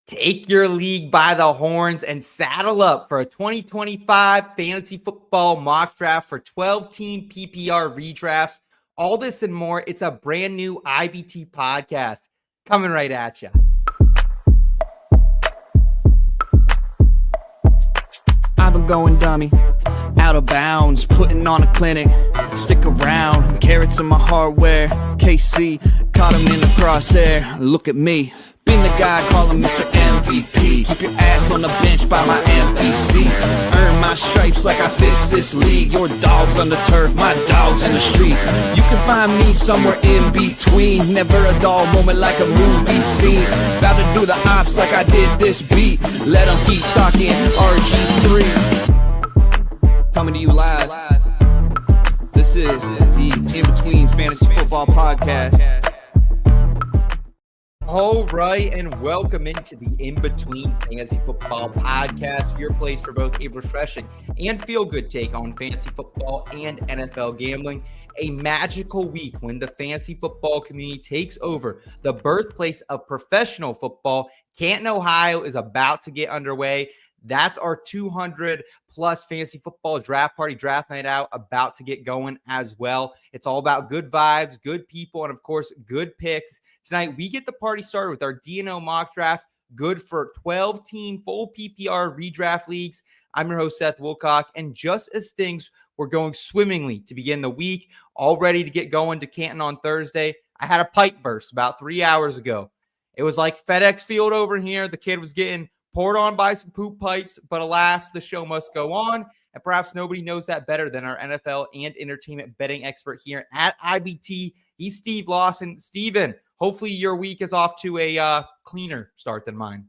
Take your league by the horns and saddle up for a 2025 fantasy football mock draft for 12-team PPR redrafts. All this and more. It's a brand new IBT podcast coming right at you. I've been going dummy, out of bounds, putting on a clinic. Stick around, carrots in my hardware. KC, caught him in the crosshair. Look at me, been the guy calling Mr. MVP. Keep your ass on the bench by my empty seat. Earn my stripes like I fixed this league. Your dog's on the turf, my dog's in the street. You can find me somewhere in between. Never a dull moment like a movie scene. About to do the ops like I did this beat. Let them keep talking RG3. Coming to you live. This is the In Between Fantasy Football Podcast. All right, and welcome into the In Between Fantasy Football Podcast, your place for both a refreshing and feel-good take on fantasy football and NFL gambling. A magical week when the fantasy football community takes over the birthplace of professional football. Canton, Ohio is about to get underway. That's our 200-plus fantasy football draft party, draft night out, about to get going as well. It's all about good vibes, good people, and, of course, good picks. Tonight, we get the party started with our DNO mock draft, good for 12-team full PPR redraft leagues. I'm your host, Seth Wilcock, and just as things were going swimmingly to begin the week, all ready to get going to Canton on Thursday, I had a pipe burst about 3 hours ago. It was like FedEx Field over here. The kid was getting poured on by some poop pipes, but alas, the show must go on, and perhaps nobody knows that better than our NFL and entertainment betting expert here at IBT. He's Steve Lawson. Steven, hopefully your week is off to a cleaner start than mine.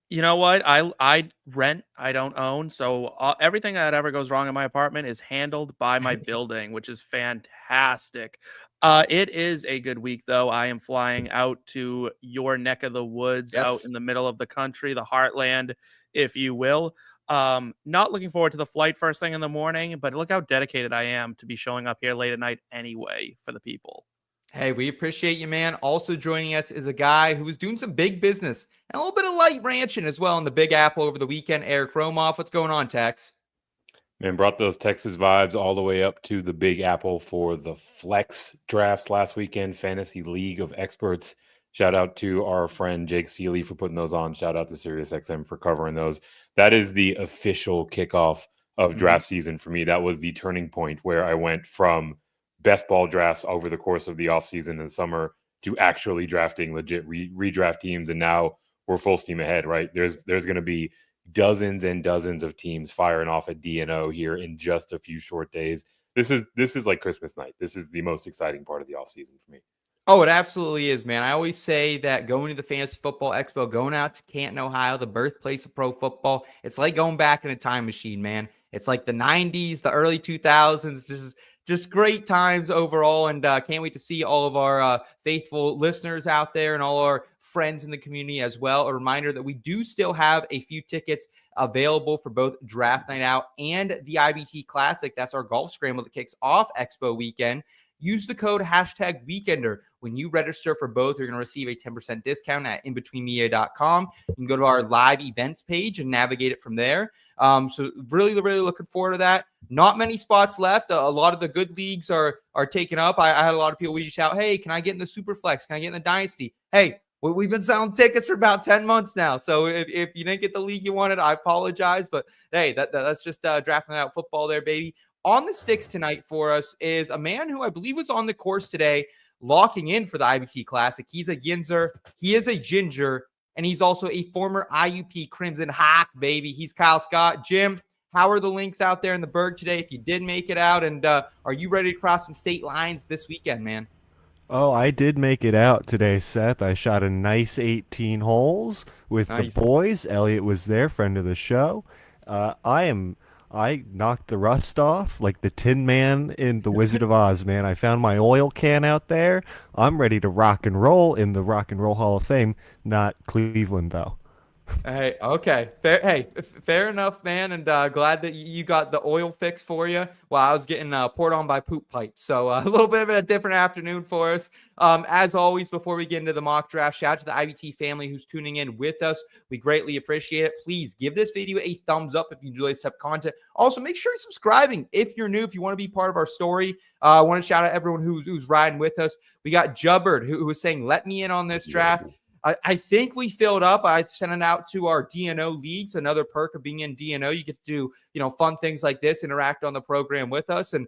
You know what? I rent, I don't own, so everything that ever goes wrong in my apartment is handled by my building, which is fantastic. It is a good week, though. I am flying out to your neck of the woods, out in the middle of the country, the heartland, if you will. Not looking forward to the flight first thing in the morning, but look how dedicated I am to be showing up here late at night anyway for the people. Hey, we appreciate you, man. Also joining us is a guy who was doing some big business and a little bit of light ranching as well in the Big Apple over the weekend. Eric Romoff, what's going on, Tex? Man, brought those Texas vibes all the way up to the Big Apple for the flex drafts last weekend, Fantasy League of Experts. Shout out to our friend Jake Seeley for putting those on. Shout out to SiriusXM for covering those. That is the official kickoff of draft season for me. That was the turning point where I went from best ball drafts over the course of the offseason and summer to actually drafting legit redraft teams. And now we're full steam ahead, right? There's going to be dozens and dozens of teams firing off at DNO here in just a few short days. This is like Christmas night. This is the most exciting part of the offseason for me. Oh, it absolutely is, man. I always say that going to the Fantasy Football Expo, going out to Canton, Ohio, the birthplace of pro football, it's like going back in a time machine, man. It's like the 90s, the early 2000s, just great times overall, and can't wait to see all of our faithful listeners out there and all our friends in the community as well. A reminder that we do still have a few tickets available for both Draft Night Out and the IBT Classic. That's our golf scramble that kicks off Expo weekend. Use the code #Weekender. When you register for both, you're going to receive a 10% discount at inbetweenmedia.com. You can go to our live events page and navigate it from there. So really looking forward to that. Not many spots left. A lot of the good leagues are taken up. I had a lot of people reach out, hey, can I get in the Superflex? Can I get in the Dynasty? Hey, we've been selling tickets for about 10 months now. So if you didn't get the league you wanted, I apologize. But hey, that's just drafting out football there, baby. On the sticks tonight for us is a man who I believe was on the course today, locking in for the IBT Classic. He's a Yinzer. He is a Ginger. And he's also a former IUP Crimson Hawk, baby. He's Kyle Scott. Jim, how are the links out there in the Berg today if you did make it out? And are you ready to cross some state lines this weekend, man? Oh, I did make it out today, Seth. I shot a nice 18 holes with the boys. Elliot was there, friend of the show. I knocked the rust off like the Tin Man in The Wizard of Oz, man. I found my oil can out there. I'm ready to rock and roll in the Rock and Roll Hall of Fame. Not Cleveland, though. Hey, okay. Fair enough, man. And glad that you got the oil fix for you while I was getting poured on by poop pipes. So a little bit of a different afternoon for us. As always, before we get into the mock draft, shout out to the IBT family who's tuning in with us. We greatly appreciate it. Please give this video a thumbs up if you enjoy this type of content. Also, make sure you're subscribing if you're new, if you want to be part of our story. I want to shout out everyone who's riding with us. We got Jubbard who was saying, let me in on this draft. I think we filled up. I sent it out to our DNO leagues. Another perk of being in DNO, you get to do, fun things like this, interact on the program with us. And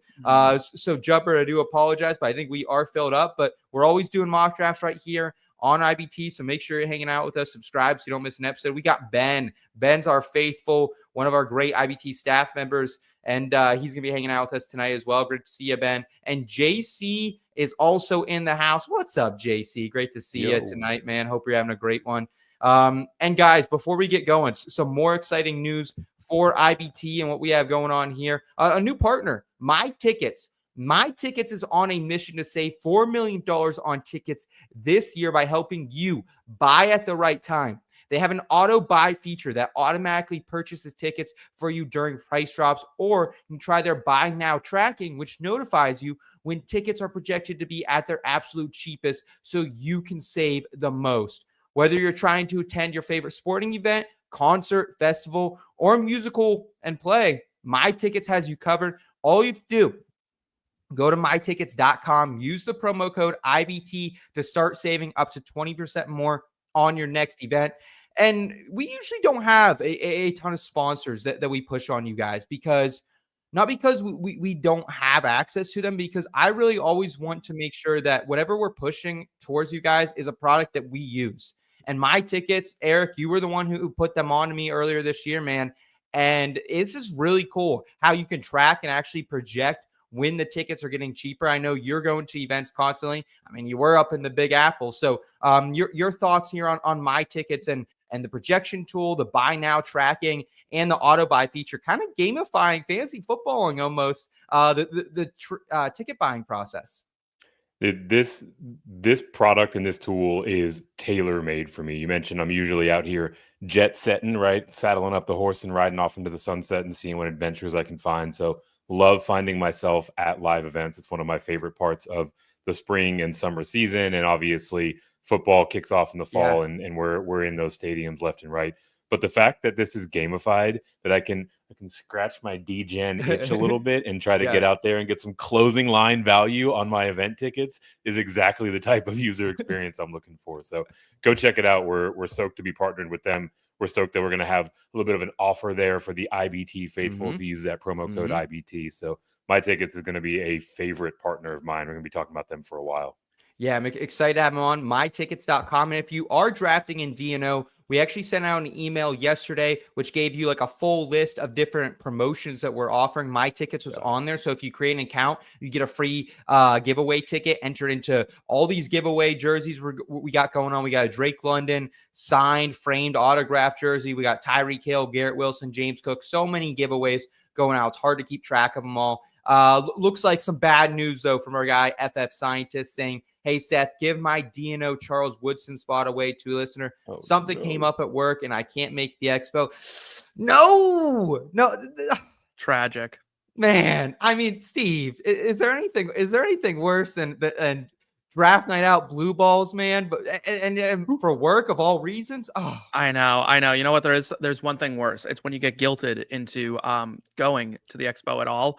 so Jumper, I do apologize, but I think we are filled up. But we're always doing mock drafts right here on IBT. So make sure you're hanging out with us. Subscribe so you don't miss an episode. We got Ben. Ben's our faithful, one of our great IBT staff members. And he's going to be hanging out with us tonight as well. Great to see you, Ben. And JC is also in the house. What's up, JC? Great to see you tonight, man. Hope you're having a great one. And guys, before we get going, some more exciting news for IBT and what we have going on here. A new partner, myTickets. myTickets is on a mission to save $4 million on tickets this year by helping you buy at the right time. They have an auto buy feature that automatically purchases tickets for you during price drops, or you can try their buy now tracking, which notifies you when tickets are projected to be at their absolute cheapest so you can save the most. Whether you're trying to attend your favorite sporting event, concert, festival, or musical and play, myTickets has you covered. All you have to do, go to mytickets.com, use the promo code IBT to start saving up to 20% more on your next event. And we usually don't have a ton of sponsors that we push on you guys not because we don't have access to them, because I really always want to make sure that whatever we're pushing towards you guys is a product that we use. And myTickets, Eric, you were the one who put them on to me earlier this year, man. And it's just really cool how you can track and actually project when the tickets are getting cheaper. I know you're going to events constantly. I mean, you were up in the Big Apple. So your thoughts here on myTickets and the projection tool, the buy now tracking, and the auto buy feature, kind of gamifying fantasy footballing almost the ticket buying process. This product and this tool is tailor-made for me. You mentioned I'm usually out here jet setting, right? Saddling up the horse and riding off into the sunset and seeing what adventures I can find. So love finding myself at live events. It's one of my favorite parts of the spring and summer season. And obviously football kicks off in the fall, and we're in those stadiums left and right. But the fact that this is gamified, that I can scratch my DGen itch a little bit and try to get out there and get some closing line value on my event tickets is exactly the type of user experience I'm looking for. So go check it out. We're stoked to be partnered with them. We're stoked that we're going to have a little bit of an offer there for the IBT faithful if you use that promo code IBT. So myTickets is going to be a favorite partner of mine. We're going to be talking about them for a while. Yeah, I'm excited to have them on mytickets.com. And if you are drafting in DNO, we actually sent out an email yesterday, which gave you like a full list of different promotions that we're offering. myTickets was on there. So if you create an account, you get a free giveaway ticket, enter into all these giveaway jerseys we got going on. We got a Drake London signed, framed, autographed jersey. We got Tyreek Hill, Garrett Wilson, James Cook. So many giveaways going out. It's hard to keep track of them all. Looks like some bad news, though, from our guy, FF Scientist, saying, hey, Seth, give my DNO Charles Woodson spot away to a listener. Something came up at work, and I can't make the expo. No. Tragic. Man, I mean, Steve, is there anything worse than draft night out blue balls, man? But and for work of all reasons. Oh, I know. You know what? There's one thing worse. It's when you get guilted into going to the expo at all,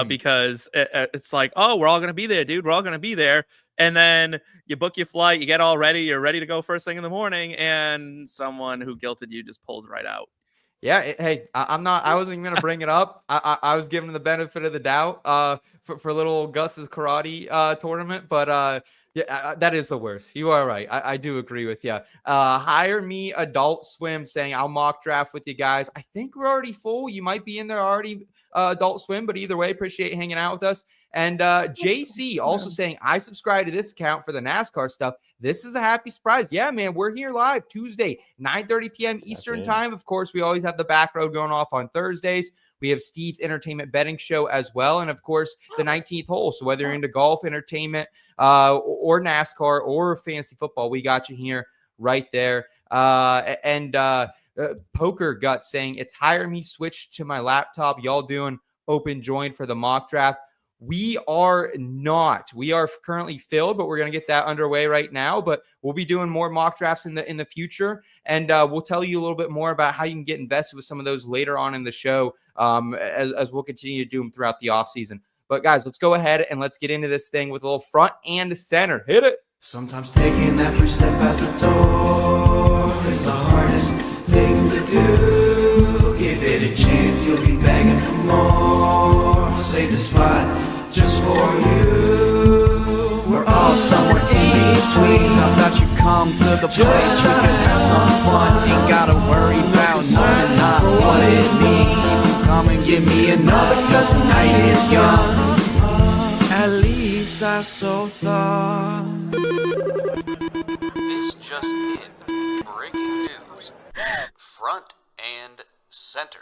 because it's like, oh, we're all gonna be there, dude. We're all gonna be there, and then you book your flight, you get all ready, you're ready to go first thing in the morning, and someone who guilted you just pulls right out. Yeah, hey, I wasn't even gonna bring it up. I was giving the benefit of the doubt for little Gus's karate tournament, but yeah, that is the worst. You are right. I do agree with you. Hire me, Adult Swim, saying I'll mock draft with you guys. I think we're already full. You might be in there already, Adult Swim, but either way, appreciate you hanging out with us. And JC also saying, I subscribe to this account for the NASCAR stuff. This is a happy surprise. Yeah, man, we're here live Tuesday, 9:30 p.m. Eastern time. Of course, we always have the back road going off on Thursdays. We have Steve's entertainment betting show as well. And, of course, the 19th hole. So whether you're into golf, entertainment, or NASCAR or fantasy football, we got you here right there. Poker Gut saying it's hire me switch to my laptop. Y'all doing open join for the mock draft? We are not. We are currently filled, but we're going to get that underway right now. But we'll be doing more mock drafts in the future, and we'll tell you a little bit more about how you can get invested with some of those later on in the show, as we'll continue to do them throughout the offseason. But guys, let's go ahead and let's get into this thing with a little front and center. Hit it. Sometimes taking that first step out the door is the hardest thing to do. Give it a chance, you'll be begging for more. Save the spot just for you. We're all somewhere in between. I thought you'd come to the place we can have some fun. Ain't gotta worry about knowing not what it means. You can come and give me another, cause the night is young. At least I so thought. This just in. Breaking news. Front and center.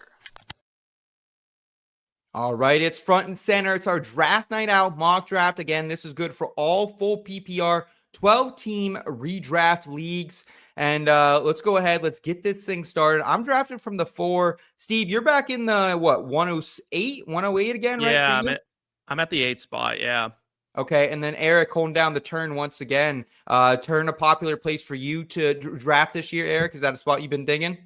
All right, it's front and center. It's our draft night out mock draft. Again, this is good for all full PPR 12-team redraft leagues. And let's go ahead. Let's get this thing started. I'm drafted from the 4. Steve, you're back in the, 108 again, right? Yeah, I'm at the 8 spot, yeah. Okay, and then Eric holding down the turn once again. Turn a popular place for you to draft this year, Eric. Is that a spot you've been digging?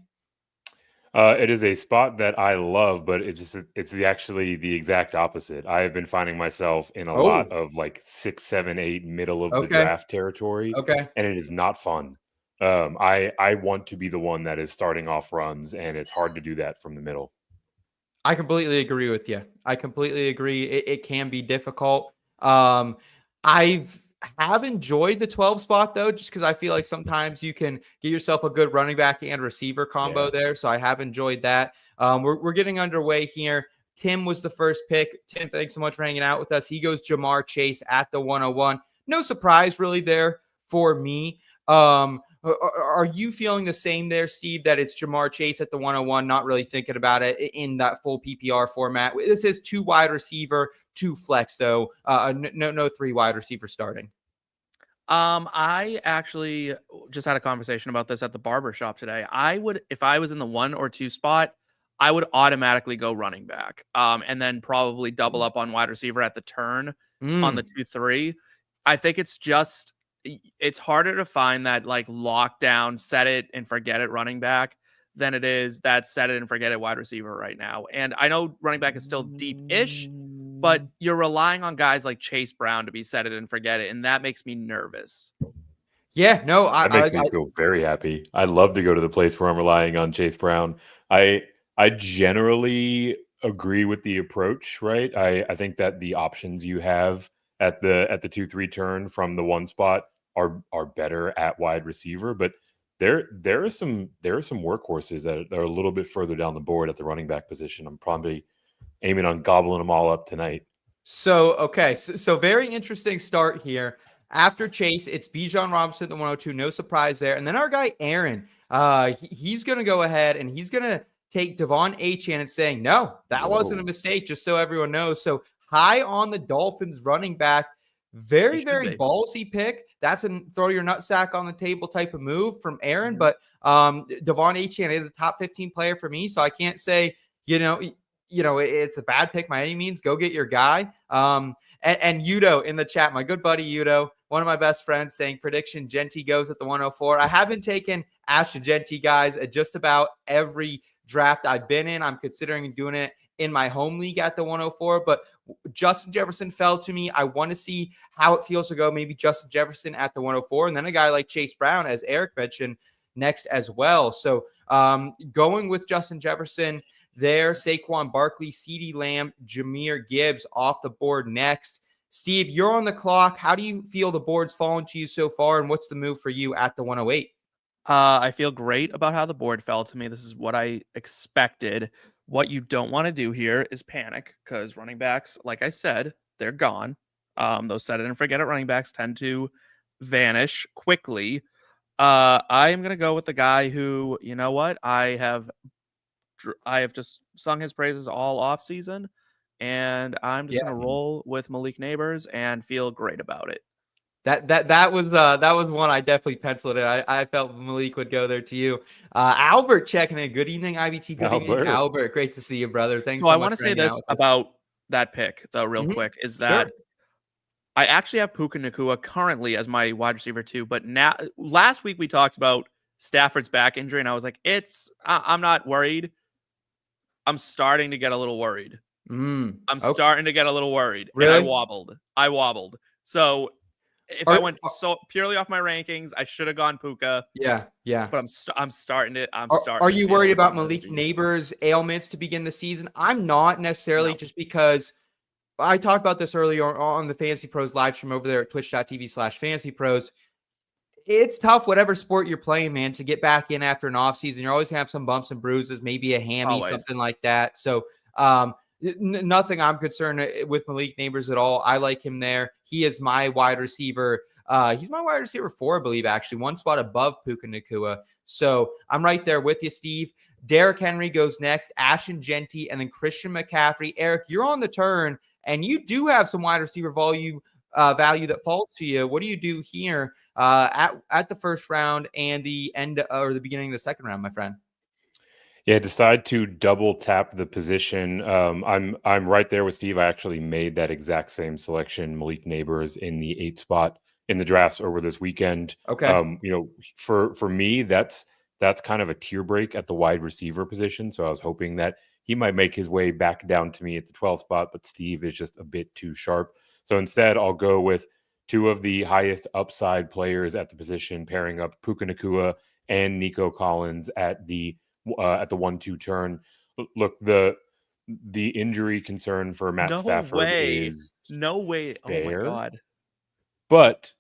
It is a spot that I love, but it's actually the exact opposite. I have been finding myself in a lot of like 6, 7, 8 middle of the draft territory. Okay. And it is not fun. I want to be the one that is starting off runs, and it's hard to do that from the middle. I completely agree with you. I completely agree. It can be difficult. I've enjoyed the 12 spot though, just because I feel like sometimes you can get yourself a good running back and receiver combo there. So I have enjoyed that. We're getting underway here. Tim was the first pick. Tim, thanks so much for hanging out with us. He goes Jamar Chase at the 101. No surprise really there for me. Are you feeling the same there, Steve, that it's Jamar Chase at the 101, not really thinking about it in that full PPR format? This is 2 wide receiver, 2 flex, though. No 3 wide receiver starting. I actually just had a conversation about this at the barber shop today. If I was in the 1 or 2 spot, I would automatically go running back, and then probably double up on wide receiver at the turn on the 2-3. I think it's harder to find that like lockdown, set it and forget it running back than it is that set it and forget it wide receiver right now. And I know running back is still deep-ish, but you're relying on guys like Chase Brown to be set it and forget it, and that makes me nervous. Yeah, no, that makes me feel very happy. I love to go to the place where I'm relying on Chase Brown. I generally agree with the approach, right? I think that the options you have at the 2-3 turn from the 1 spot are better at wide receiver, but there are some workhorses that are a little bit further down the board at the running back position. I'm probably aiming on gobbling them all up tonight. So very interesting start here. After Chase, it's Bijan Robinson at the 102. No surprise there. And then our guy Aaron, he's going to go ahead and he's going to take Devon Achane and saying, no, that wasn't a mistake, just so everyone knows. So high on the Dolphins running back. Very ballsy pick. That's a throw your nutsack on the table type of move from Aaron. But Devon Achane is a top 15 player for me, so I can't say it's a bad pick by any means. Go get your guy. And Udo in the chat, my good buddy Udo, one of my best friends, saying prediction Genty goes at the 104. I haven't taken Ashton Genty, guys, at just about every draft I've been in. I'm considering doing it in my home league at the 104, but Justin Jefferson fell to me. I want to see how it feels to go maybe Justin Jefferson at the 104, and then a guy like Chase Brown, as Eric mentioned, next as well. So going with Justin Jefferson there, Saquon Barkley, CeeDee Lamb, Jahmyr Gibbs off the board next. Steve, you're on the clock. How do you feel the board's fallen to you so far, and what's the move for you at the 108? I feel great about how the board fell to me. This is what I expected. What you don't want to do here is panic, because running backs, like I said, they're gone. Those set it and forget it running backs tend to vanish quickly. I am going to go with the guy who, you know what, I have just sung his praises all off season, and I'm just going to roll with Malik Neighbors and feel great about it. That was one I definitely penciled in. I felt Malik would go there to you. Albert checking in. Good evening, IBT. Good evening, Albert. Great to see you, brother. Thanks So so I much want to for say hanging out this with us. about that pick, though, real quick, is that I actually have Puka Nacua currently as my wide receiver 2, but now last week we talked about Stafford's back injury, and I was like, I'm not worried. I'm starting to get a little worried. I'm starting to get a little worried. Really? And I wobbled. So if I went so purely off my rankings, I should have gone Puka. Yeah. But I'm starting to. Are you worried about Malik Neighbors' ailments to begin the season? I'm not necessarily, just because I talked about this earlier on the Fantasy Pros live stream over there at twitch.tv/Fantasy Pros. It's tough, whatever sport you're playing, man, to get back in after an offseason. You're always going to have some bumps and bruises, maybe a hammy, something like that. So nothing I'm concerned with Malik Neighbors at all. I like him there. He is my wide receiver. He's my wide receiver 4, I believe, actually, one spot above Puka Nacua. So I'm right there with you, Steve. Derrick Henry goes next, Ashton Genty, and then Christian McCaffrey. Eric, you're on the turn, and you do have some wide receiver value that falls to you. What do you do here at the first round and the end or the beginning of the second round, my friend? Yeah, decide to double tap the position. I'm right there with Steve. I actually made that exact same selection, Malik Neighbors, in the 8 spot in the drafts over this weekend. Okay. For me, that's kind of a tier break at the wide receiver position. So I was hoping that he might make his way back down to me at the 12th spot, but Steve is just a bit too sharp. So instead, I'll go with 2 of the highest upside players at the position, pairing up Puka Nacua and Nico Collins at the 1-2 turn. Look, the injury concern for Matt Stafford is no way. fair, oh my god! But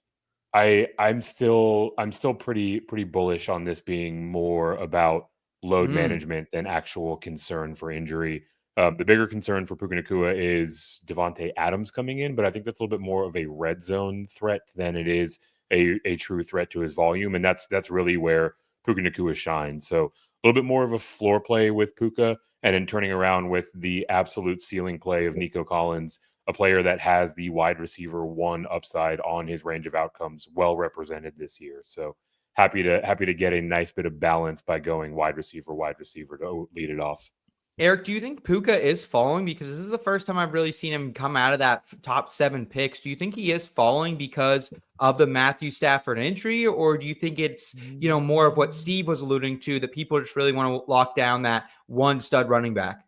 I'm still pretty bullish on this being more about load management than actual concern for injury. The bigger concern for Puka Nacua is Devontae Adams coming in, but I think that's a little bit more of a red zone threat than it is a true threat to his volume, and that's really where Puka Nacua shines. So a little bit more of a floor play with Puka, and then turning around with the absolute ceiling play of Nico Collins, a player that has the wide receiver 1 upside on his range of outcomes well represented this year. So happy to get a nice bit of balance by going wide receiver to lead it off. Eric, do you think Puka is falling? Because this is the first time I've really seen him come out of that top 7 picks. Do you think he is falling because of the Matthew Stafford injury, or do you think it's, more of what Steve was alluding to, that people just really want to lock down that one stud running back?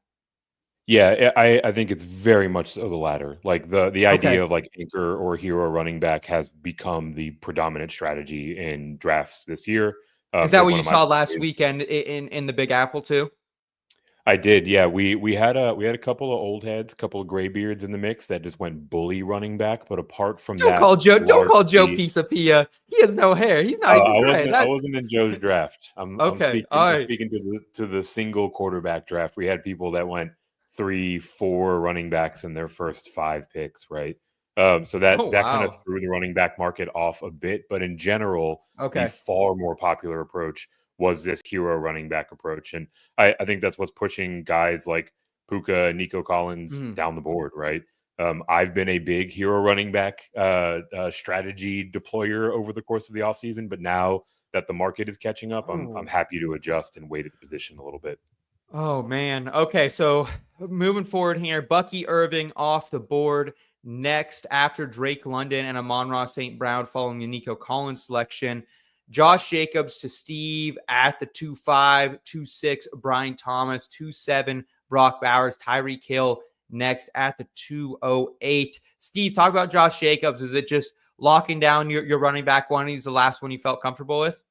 Yeah, I think it's very much so the latter. Like the idea of like anchor or hero running back has become the predominant strategy in drafts this year. Is that what you saw last weekend in the Big Apple too? I did, yeah. We had a couple of old heads, a couple of graybeards in the mix that just went bully running back. But apart from don't call Joe piece of pia. He has no hair. He's not even gray. I wasn't in Joe's draft. I'm speaking to the single quarterback draft. We had people that went 3-4 running backs in their first 5 picks, right? So that kind of threw the running back market off a bit. But in general, the far more popular approach was this hero running back approach. And I think that's what's pushing guys like Puka, Nico Collins down the board, right? I've been a big hero running back strategy deployer over the course of the offseason, but now that the market is catching up, I'm happy to adjust and wait at the position a little bit. Oh, man. Okay, so moving forward here, Bucky Irving off the board next after Drake London and Amon-Ra St. Brown following the Nico Collins selection. Josh Jacobs to Steve at the 2-5, 2-6, Brian Thomas, 2-7, Brock Bowers, Tyreek Hill next at the 2-08. Steve, talk about Josh Jacobs. Is it just locking down your running back one? He's the last one you felt comfortable with?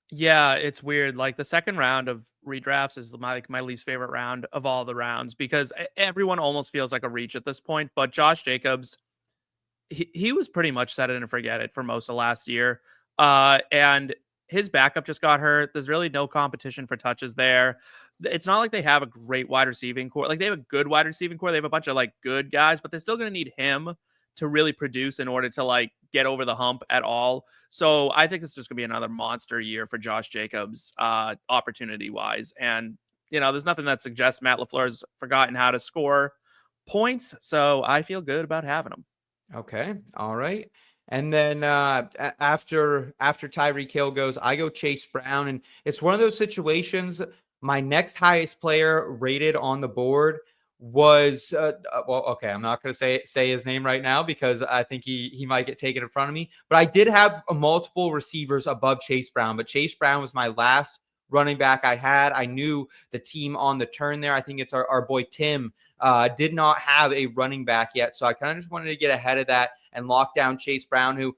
Yeah, it's weird. Like the second round of redrafts is my least favorite round of all the rounds because everyone almost feels like a reach at this point. But Josh Jacobs, he was pretty much set it and forget it for most of last year. And his backup just got hurt. There's really no competition for touches there. It's not like they have a great wide receiving core. Like they have a good wide receiving core. They have a bunch of like good guys, but they're still going to need him to really produce in order to like get over the hump at all. So I think it's just gonna be another monster year for Josh Jacobs, opportunity wise. And, there's nothing that suggests Matt LaFleur's forgotten how to score points. So I feel good about having him. Okay. All right. And then after Tyreek Hill goes, I go Chase Brown. And it's one of those situations. My next highest player rated on the board was okay, I'm not going to say his name right now because I think he might get taken in front of me. But I did have multiple receivers above Chase Brown. But Chase Brown was my last running back I had. I knew the team on the turn there. I think it's our boy Tim did not have a running back yet. So I kind of just wanted to get ahead of that and lock down Chase Brown, who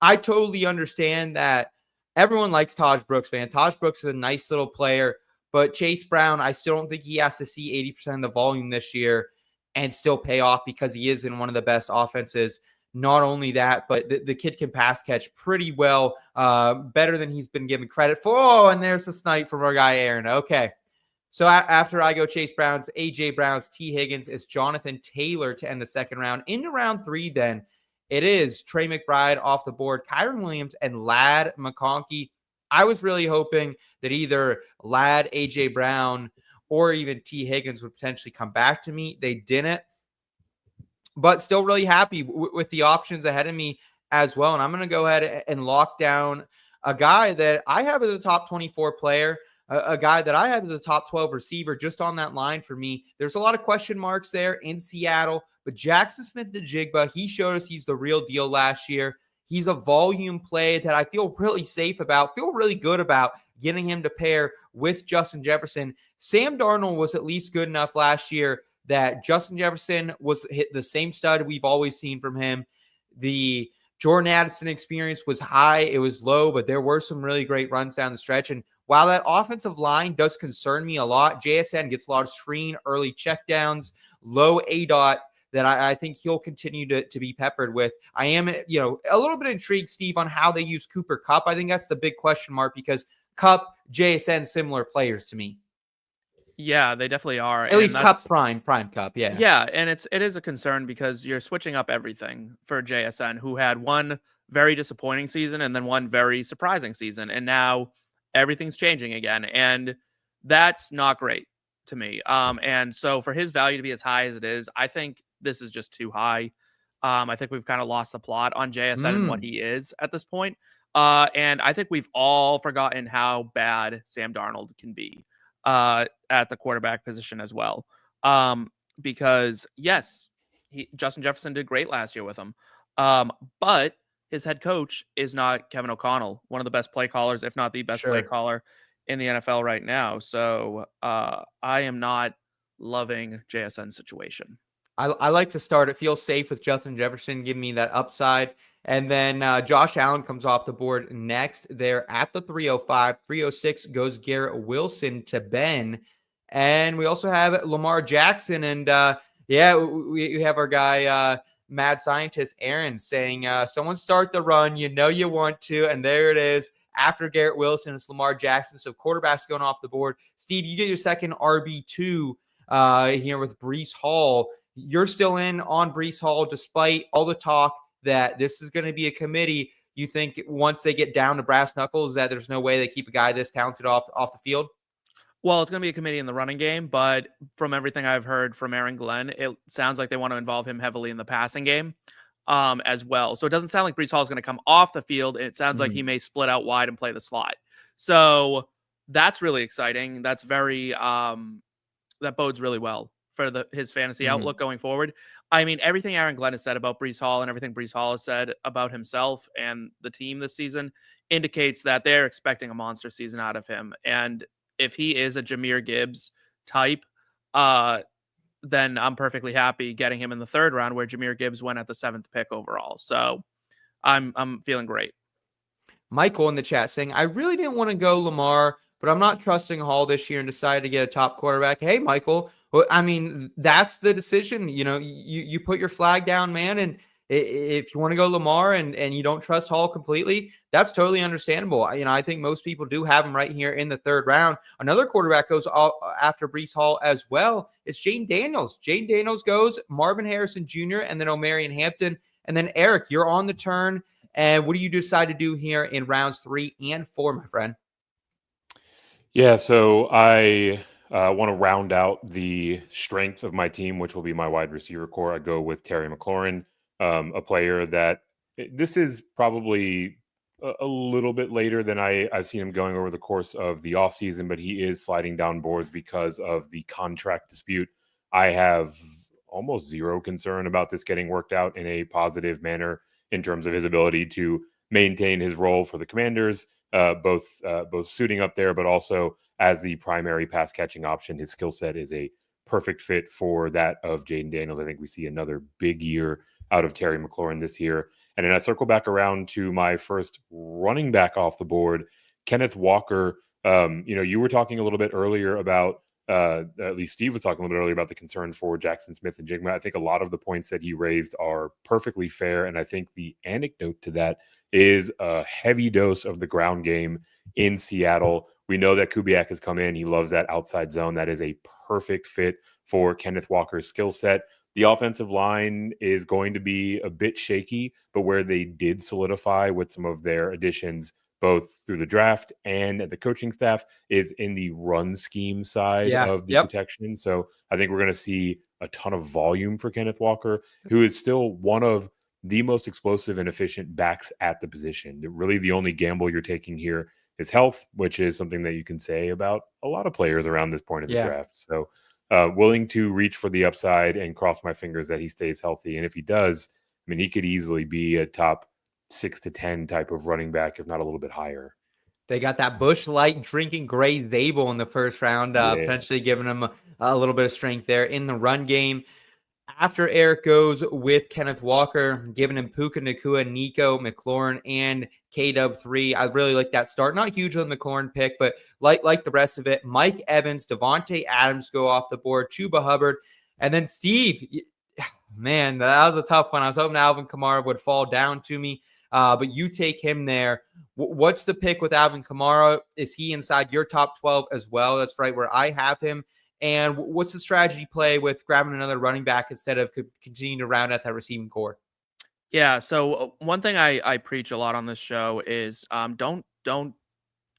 I totally understand that everyone likes Taj Brooks, man. Taj Brooks is a nice little player, but Chase Brown, I still don't think he has to see 80% of the volume this year and still pay off because he is in one of the best offenses. Not only that, but the kid can pass catch pretty well, better than he's been given credit for. Oh, and there's the snipe from our guy Aaron. Okay. So after I go Chase Brown's, A.J. Brown's, T. Higgins, it's Jonathan Taylor to end the second round. Into round 3 then, it is Trey McBride off the board, Kyron Williams, and Ladd McConkey. I was really hoping that either Ladd, A.J. Brown, or even T. Higgins would potentially come back to me. They didn't. But still really happy with the options ahead of me as well. And I'm going to go ahead and lock down a guy that I have as a top 24 player, a guy that I have as a top 12 receiver just on that line for me. There's a lot of question marks there in Seattle, but Jackson Smith-Njigba, he showed us he's the real deal last year. He's a volume play that I feel really safe about, feel really good about getting him to pair with Justin Jefferson. Sam Darnold was at least good enough last year that Justin Jefferson was hit the same stud we've always seen from him. The Jordan Addison experience was high. It was low, but there were some really great runs down the stretch. And while that offensive line does concern me a lot, JSN gets a lot of screen, early checkdowns, low ADOT that I think he'll continue to be peppered with. I am, a little bit intrigued, Steve, on how they use Cooper Kupp. I think that's the big question mark because Kupp, JSN, similar players to me. Yeah, they definitely are. At least Kupp prime Kupp, yeah. Yeah, and it is a concern because you're switching up everything for JSN, who had one very disappointing season and then one very surprising season, and now everything's changing again, and that's not great to me. And so for his value to be as high as it is, I think this is just too high. I think we've kind of lost the plot on JSN and what he is at this point. And I think we've all forgotten how bad Sam Darnold can be at the quarterback position as well. Because yes, Justin Jefferson did great last year with him. But his head coach is not Kevin O'Connell, one of the best play callers, if not the best play caller in the NFL right now. So I am not loving JSN's situation. I like to start. It feels safe with Justin Jefferson, giving me that upside. And then Josh Allen comes off the board next there at the 305. 306 goes Garrett Wilson to Ben. And we also have Lamar Jackson. And we have our guy, mad scientist Aaron, saying, someone start the run. You know you want to. And there it is. After Garrett Wilson, it's Lamar Jackson. So quarterbacks going off the board. Steve, you get your second RB2 here with Breece Hall. You're still in on Breece Hall despite all the talk that this is going to be a committee. You think once they get down to brass knuckles that there's no way they keep a guy this talented off the field? Well, it's going to be a committee in the running game, but from everything I've heard from Aaron Glenn, it sounds like they want to involve him heavily in the passing game as well. So it doesn't sound like Breece Hall is going to come off the field. It sounds like he may split out wide and play the slot. So that's really exciting. That's very that bodes really well for his fantasy outlook going forward. I mean, everything Aaron Glenn has said about Breece Hall and everything Breece Hall has said about himself and the team this season indicates that they're expecting a monster season out of him. And if he is a Jahmyr Gibbs type, then I'm perfectly happy getting him in the 3rd round where Jahmyr Gibbs went at the 7th pick overall. So I'm feeling great. Michael in the chat saying, I really didn't want to go Lamar, but I'm not trusting Hall this year and decided to get a top quarterback. Hey, Michael, well, I mean, that's the decision. You put your flag down, man. And if you want to go Lamar and you don't trust Hall completely, that's totally understandable. I think most people do have him right here in the 3rd round. Another quarterback goes after Breece Hall as well. It's Jane Daniels. Jane Daniels goes, Marvin Harrison Jr., and then Omarion Hampton. And then Eric, you're on the turn. And what do you decide to do here in rounds 3 and 4, my friend? Yeah, so I want to round out the strength of my team, which will be my wide receiver core. I go with Terry McLaurin, a player that This is probably a little bit later than I've seen him going over the course of the offseason, but he is sliding down boards because of the contract dispute. I have almost zero concern about this getting worked out in a positive manner in terms of his ability to maintain his role for the Commanders, both suiting up there, but also as the primary pass catching option. His skill set is a perfect fit for that of Jaden Daniels. I think we see another big year out of Terry McLaurin this year. And then I circle back around to my first running back off the board, Kenneth Walker. You were talking a little bit earlier about, at least Steve was talking a little bit earlier about the concern for Jackson Smith and Jigma. I think a lot of the points that he raised are perfectly fair. And I think the anecdote to that is a heavy dose of the ground game in Seattle. We know that Kubiak has come in. He loves that outside zone. That is a perfect fit for Kenneth Walker's skill set. The offensive line is going to be a bit shaky, but where they did solidify with some of their additions, both through the draft and the coaching staff, is in the run scheme side of the protection. So I think we're going to see a ton of volume for Kenneth Walker, who is still one of the most explosive and efficient backs at the position. Really, the only gamble you're taking here is health, which is something that you can say about a lot of players around this point of the draft. So willing to reach for the upside and cross my fingers that he stays healthy. And if he does, I mean, he could easily be a top 6 to 10 type of running back, if not a little bit higher. They got that Bush Light drinking Gray Zabel in the first round, potentially giving him a little bit of strength there in the run game. After Eric goes with Kenneth Walker, giving him Puka Nacua, Nico, McLaurin, and KW3. I really like that start. Not huge on the McLaurin pick, but like the rest of it. Mike Evans, Devontae Adams go off the board, Chuba Hubbard, and then Steve. Man, that was a tough one. I was hoping Alvin Kamara would fall down to me, but you take him there. What's the pick with Alvin Kamara? Is he inside your top 12 as well? That's right where I have him. And what's the strategy play with grabbing another running back instead of continuing to round out that receiving core? Yeah. So one thing I preach a lot on this show is don't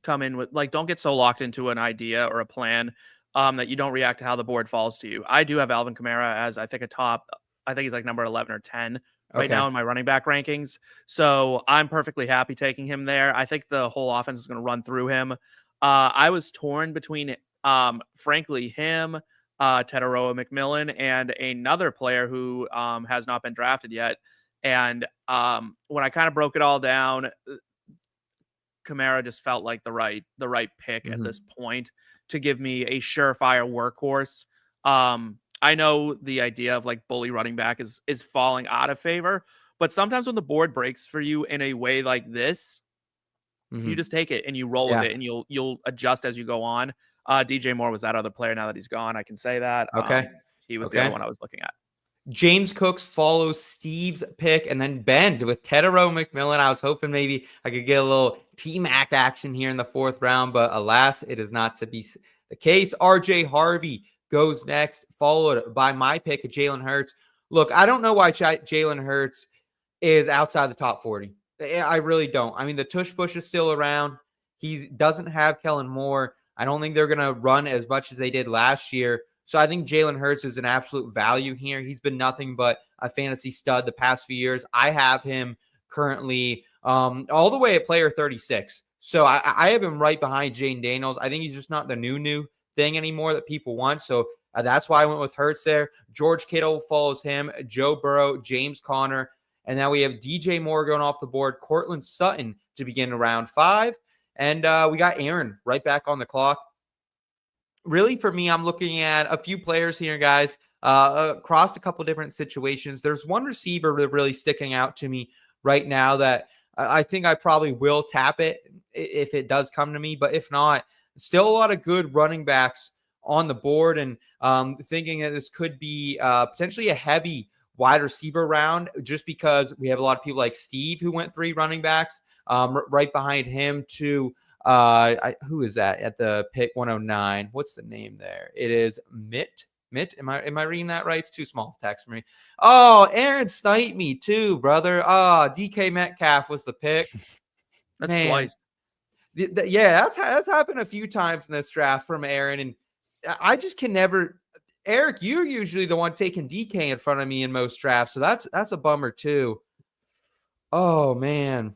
come in with don't get so locked into an idea or a plan that you don't react to how the board falls to you. I do have Alvin Kamara as I think he's like number 11 or 10 right now in my running back rankings. So I'm perfectly happy taking him there. I think the whole offense is going to run through him. I was torn between frankly, him, Teteroa McMillan, and another player who has not been drafted yet. And when I kind of broke it all down, Kamara just felt like the right pick at this point to give me a surefire workhorse. I know the idea of like bully running back is falling out of favor, but sometimes when the board breaks for you in a way like this, you just take it and you roll with it, and you'll adjust as you go on. DJ Moore was that other player. Now that he's gone, I can say that. He was the other one I was looking at. James Cooks follows Steve's pick, and then Ben with Teteroa McMillan. I was hoping maybe I could get a little T-Mac action here in the fourth round, but alas, it is not to be the case. RJ Harvey goes next, followed by my pick of Jalen Hurts. Look, I don't know why Jalen Hurts is outside the top 40. I really don't. I mean, the tush push is still around. He doesn't have Kellen Moore. I don't think they're going to run as much as they did last year. So I think Jalen Hurts is an absolute value here. He's been nothing but a fantasy stud the past few years. I have him currently all the way at player 36. So I have him right behind Jaden Daniels. I think he's just not the new thing anymore that people want. So that's why I went with Hurts there. George Kittle follows him, Joe Burrow, James Conner. And now we have DJ Moore going off the board, Cortland Sutton to begin round 5. And we got Aaron right back on the clock. Really, for me, I'm looking at a few players here, guys, across a couple different situations. There's one receiver really sticking out to me right now that I think I probably will tap it if it does come to me. But if not, still a lot of good running backs on the board, and thinking that this could be potentially a heavy wide receiver round, just because we have a lot of people like Steve who went 3 running backs. Right behind him to who is that at the pick 109? What's the name there? It is Mitt. Am I reading that right? It's too small text for me. Oh, Aaron sniped me too, brother. DK Metcalf was the pick. That's twice. Yeah, that's happened a few times in this draft from Aaron, and I just can never. Eric, you're usually the one taking DK in front of me in most drafts, so that's a bummer too. Oh, man.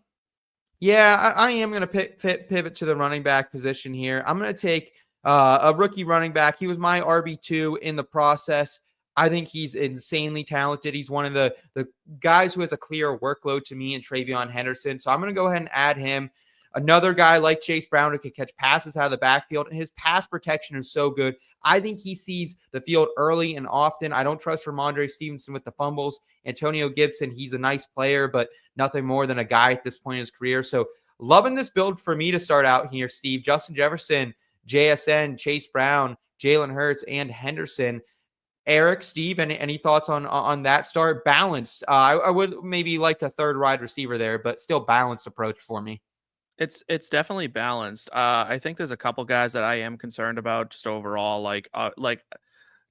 Yeah, I am going to pivot to the running back position here. I'm going to take a rookie running back. He was my RB2 in the process. I think he's insanely talented. He's one of the guys who has a clear workload to me in Travion Henderson. So I'm going to go ahead and add him. Another guy like Chase Brown who can catch passes out of the backfield, and his pass protection is so good. I think he sees the field early and often. I don't trust Ramondre Stevenson with the fumbles. Antonio Gibson, he's a nice player, but nothing more than a guy at this point in his career. So loving this build for me to start out here, Steve. Justin Jefferson, JSN, Chase Brown, Jalen Hurts, and Henderson. Eric, Steve, any thoughts on that start? Balanced. I would maybe like a third wide receiver there, but still balanced approach for me. It's definitely balanced. I think there's a couple guys that I am concerned about just overall, like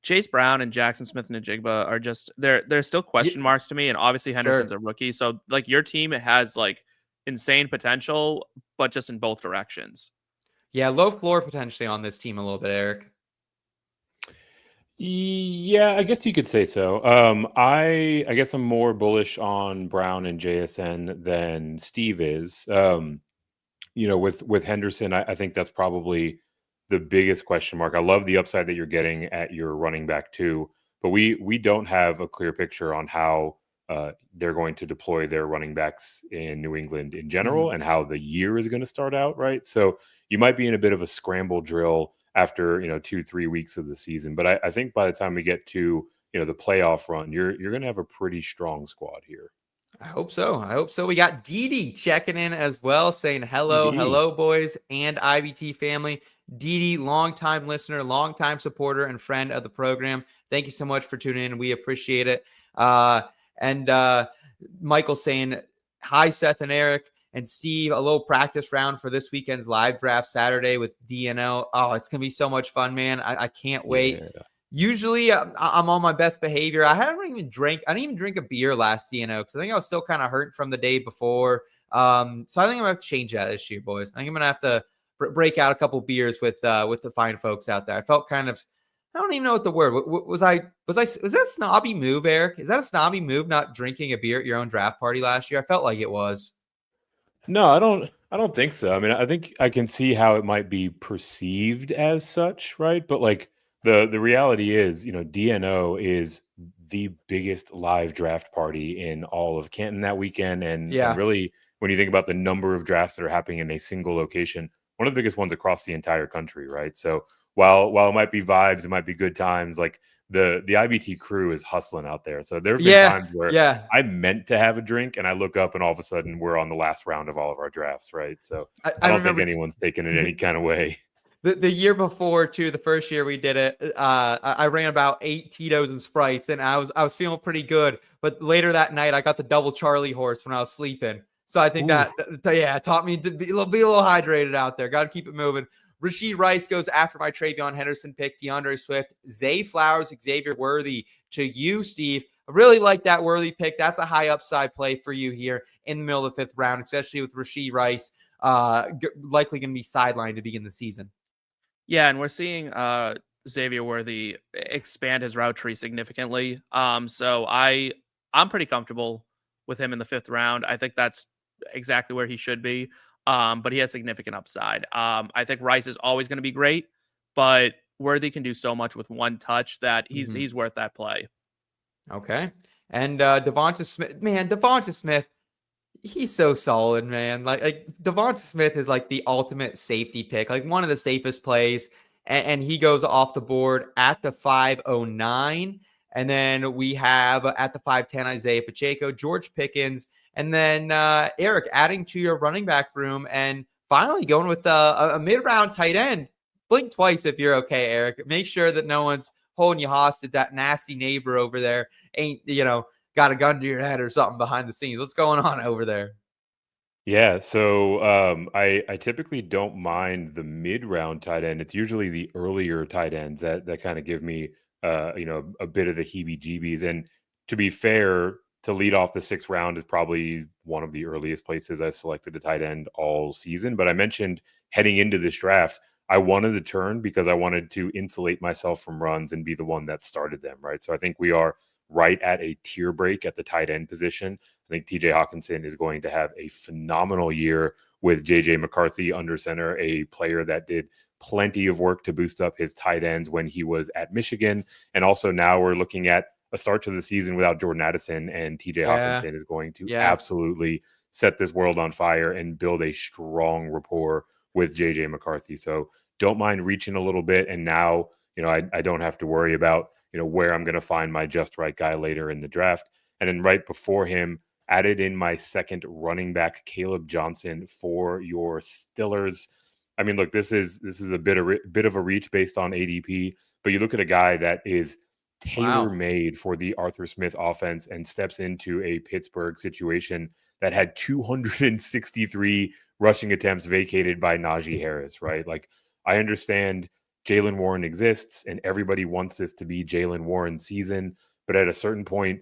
Chase Brown and Jackson Smith-Njigba are just they're still question marks to me, and obviously Henderson's a rookie, so like your team has like insane potential, but just in both directions. Yeah, low floor potentially on this team a little bit, Eric. Yeah, I guess you could say so. I guess I'm more bullish on Brown and JSN than Steve is. With Henderson, I think that's probably the biggest question mark. I love the upside that you're getting at your running back too, but we don't have a clear picture on how they're going to deploy their running backs in New England in general and how the year is going to start out, right? So you might be in a bit of a scramble drill after 2-3 weeks of the season, but I think by the time we get to the playoff run, you're going to have a pretty strong squad here. I hope so. We got Didi checking in as well, saying hello, boys and IBT family. Didi, longtime listener, longtime supporter, and friend of the program. Thank you so much for tuning in. We appreciate it. And Michael saying, hi, Seth and Eric and Steve. A little practice round for this weekend's live draft Saturday with DNO. Oh, it's going to be so much fun, man. I can't wait. Yeah. Usually I'm on my best behavior. I didn't even drink a beer last DNO because I think I was still kind of hurt from the day before. So I think I'm going to have to change that this year, boys. I think I'm going to have to break out a couple beers with the fine folks out there. I felt kind of, I don't even know what the word was. Was that a snobby move, Eric? Is that a snobby move, not drinking a beer at your own draft party last year? I felt like it was. No, I don't think so. I mean, I think I can see how it might be perceived as such, right? But like, the reality is, DNO is the biggest live draft party in all of Canton that weekend. And really, when you think about the number of drafts that are happening in a single location, one of the biggest ones across the entire country, right? So while it might be vibes, it might be good times, like the IBT crew is hustling out there. So there have been times where I meant to have a drink and I look up and all of a sudden we're on the last round of all of our drafts, right? So I don't think anyone's taken it any kind of way. The year before, too, the first year we did it, I ran about 8 Tito's and Sprites, and I was feeling pretty good. But later that night, I got the double Charlie horse when I was sleeping. So I think that taught me to be a little hydrated out there. Got to keep it moving. Rashid Rice goes after my Travion Henderson pick, DeAndre Swift, Zay Flowers, Xavier Worthy. To you, Steve, I really like that Worthy pick. That's a high upside play for you here in the middle of the 5th round, especially with Rashid Rice likely going to be sidelined to begin the season. Yeah, and we're seeing Xavier Worthy expand his route tree significantly. So I'm pretty comfortable with him in the 5th round. I think that's exactly where he should be. But he has significant upside. I think Rice is always going to be great, but Worthy can do so much with one touch that he's worth that play. Okay. And Devonta Smith, he's so solid, man. Like Devonta Smith is like the ultimate safety pick, like one of the safest plays. And he goes off the board at the 509. And then we have at the 510 Isaiah Pacheco, George Pickens, and then Eric adding to your running back room and finally going with a mid-round tight end. Blink twice if you're okay, Eric. Make sure that no one's holding you hostage. That nasty neighbor over there ain't, got a gun to your head or something behind the scenes. What's going on over there? Yeah, so I typically don't mind the mid-round tight end. It's usually the earlier tight ends that kind of give me a bit of the heebie-jeebies. And to be fair, to lead off the 6th round is probably one of the earliest places I selected a tight end all season. But I mentioned heading into this draft, I wanted to turn because I wanted to insulate myself from runs and be the one that started them, right? So I think we are right at a tier break at the tight end position. I think TJ Hawkinson is going to have a phenomenal year with JJ McCarthy under center, a player that did plenty of work to boost up his tight ends when he was at Michigan. And also now we're looking at a start to the season without Jordan Addison, and TJ Hawkinson is going to absolutely set this world on fire and build a strong rapport with JJ McCarthy. So don't mind reaching a little bit. And now, I don't have to worry about, where I'm going to find my just right guy later in the draft. And then right before him, added in my second running back, Caleb Johnson, for your Steelers. I mean, look, this is a bit of a reach based on ADP, but you look at a guy that is tailor-made for the Arthur Smith offense and steps into a Pittsburgh situation that had 263 rushing attempts vacated by Najee Harris, right? Like, I understand Jaylen Warren exists and everybody wants this to be Jaylen Warren's season, but at a certain point,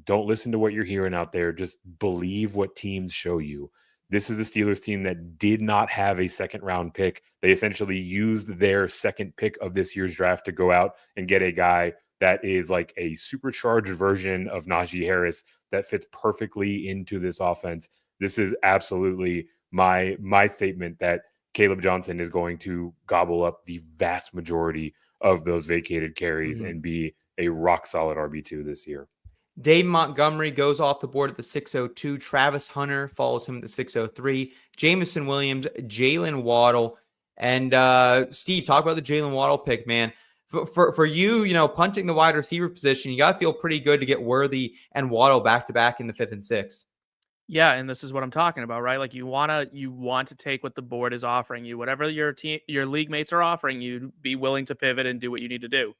don't listen to what you're hearing out there. Just believe what teams show you. This is the Steelers team that did not have a second round pick. They essentially used their second pick of this year's draft to go out and get a guy that is like a supercharged version of Najee Harris that fits perfectly into this offense. This is absolutely my statement that Caleb Johnson is going to gobble up the vast majority of those vacated carries and be a rock solid RB2 this year. Dave Montgomery goes off the board at the 602. Travis Hunter follows him at the 603. Jameson Williams, Jalen Waddle. And Steve, talk about the Jalen Waddle pick, man. For you, punting the wide receiver position, you got to feel pretty good to get Worthy and Waddle back-to-back in the 5th and 6th. Yeah, and this is what I'm talking about, right? Like you want to take what the board is offering you, whatever your league mates are offering you, be willing to pivot and do what you need to do.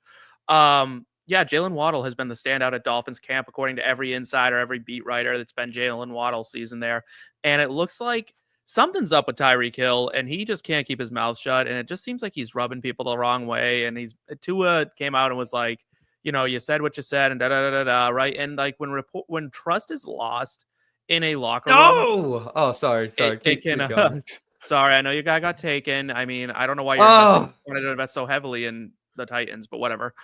Yeah, Jalen Waddle has been the standout at Dolphins camp, according to every insider, every beat writer. That's been Jalen Waddle season there, and it looks like something's up with Tyreek Hill, and he just can't keep his mouth shut, and it just seems like he's rubbing people the wrong way. And Tua came out and was like, you said what you said, and right? And like when trust is lost in a locker room. Sorry. Sorry, I know your guy got taken. I mean, I don't know why you're wanted to invest so heavily in the Titans, but whatever.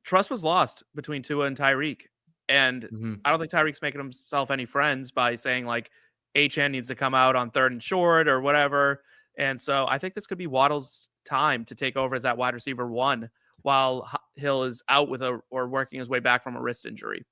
Trust was lost between Tua and Tyreek, and I don't think Tyreek's making himself any friends by saying like HN needs to come out on 3rd and short or whatever. And so I think this could be Waddle's time to take over as that wide receiver 1 while Hill is out with or working his way back from a wrist injury.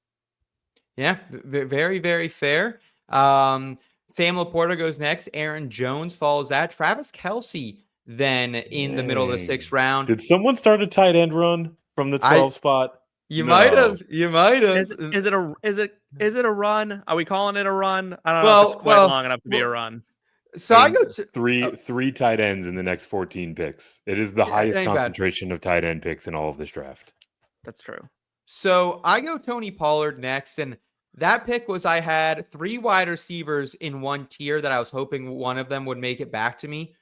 Yeah, very, very fair. Sam Laporta goes next. Aaron Jones follows that. Travis Kelce then in the middle of the 6th round. Did someone start a tight end run from the 12 spot? You might have. Is it a run? Are we calling it a run? I don't know if it's quite long enough to be a run. So I go to three tight ends in the next 14 picks. It is the highest concentration of tight end picks in all of this draft. That's true. So I go Tony Pollard next, and that pick was I had 3 wide receivers in one tier that I was hoping one of them would make it back to me.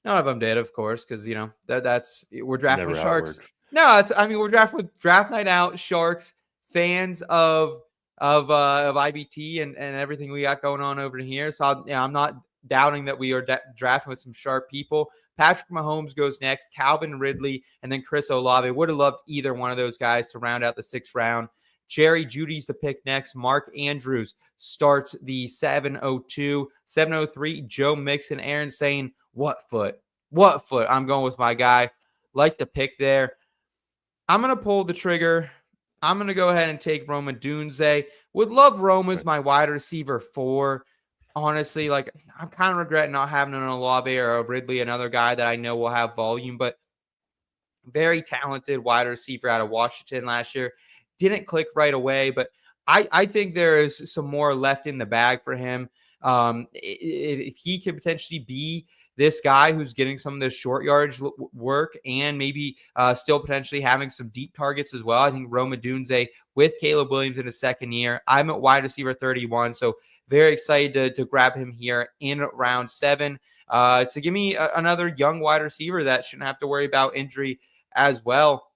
None of them did, of course, because that's we're drafting with Sharks. No, we're drafting with Draft Night Out, Sharks, fans of IBT and everything we got going on over here. So I'm not doubting that we are drafting with some sharp people. Patrick Mahomes goes next, Calvin Ridley, and then Chris Olave. Would have loved either one of those guys to round out the 6th round. Jerry Judy's the pick next. Mark Andrews starts the 702. 703, Joe Mixon. Aaron saying, what foot? I'm going with my guy. Like the pick there. I'm going to pull the trigger. I'm going to go ahead and take Roma Dunze. Would love Roma as my wide receiver 4. Honestly, like I'm kind of regretting not having an Olave or a Ridley, another guy that I know will have volume, but very talented wide receiver out of Washington last year. Didn't click right away, but I think there is some more left in the bag for him. If he could potentially be this guy who's getting some of this short yardage work and maybe still potentially having some deep targets as well. I think Roma Dunze with Caleb Williams in his 2nd year. I'm at wide receiver 31, so very excited to grab him here in round 7 to give me another young wide receiver that shouldn't have to worry about injury as well.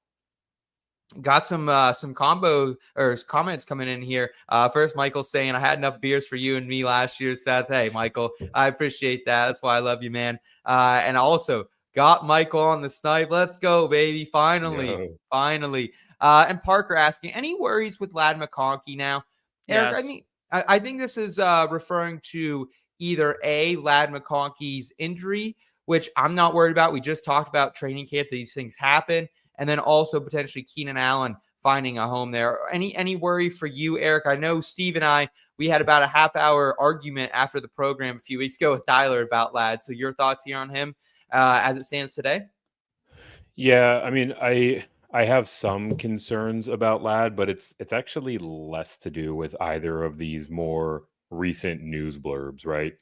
Got some combo or comments coming in here. First, Michael saying, I had enough beers for you and me last year, Seth. Hey, Michael, I appreciate that. That's why I love you, man. And also got Michael on the snipe. Let's go, baby. Finally. And Parker asking, any worries with Ladd McConkey now? Eric, Yes. I think this is referring to either A, Ladd McConkey's injury, which I'm not worried about. We just talked about training camp. These things happen. And then also potentially Keenan Allen finding a home there. Any worry for you, Eric? I know Steve and I, we had about a half-hour argument after the program a few weeks ago with Tyler about Ladd. So your thoughts here on him as it stands today? Yeah, I mean, I have some concerns about Ladd, but it's actually less to do with either of these more recent news blurbs, right?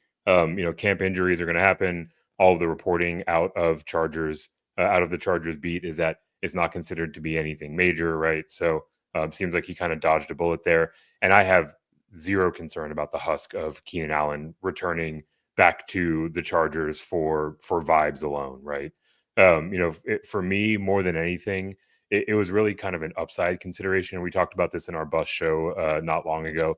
Camp injuries are going to happen. All of the reporting out of the Chargers beat is that it's not considered to be anything major, right? So seems like he kind of dodged a bullet there. And I have zero concern about the husk of Keenan Allen returning back to the Chargers for vibes alone, right? For me, more than anything, it was really kind of an upside consideration. We talked about this in our bus show not long ago.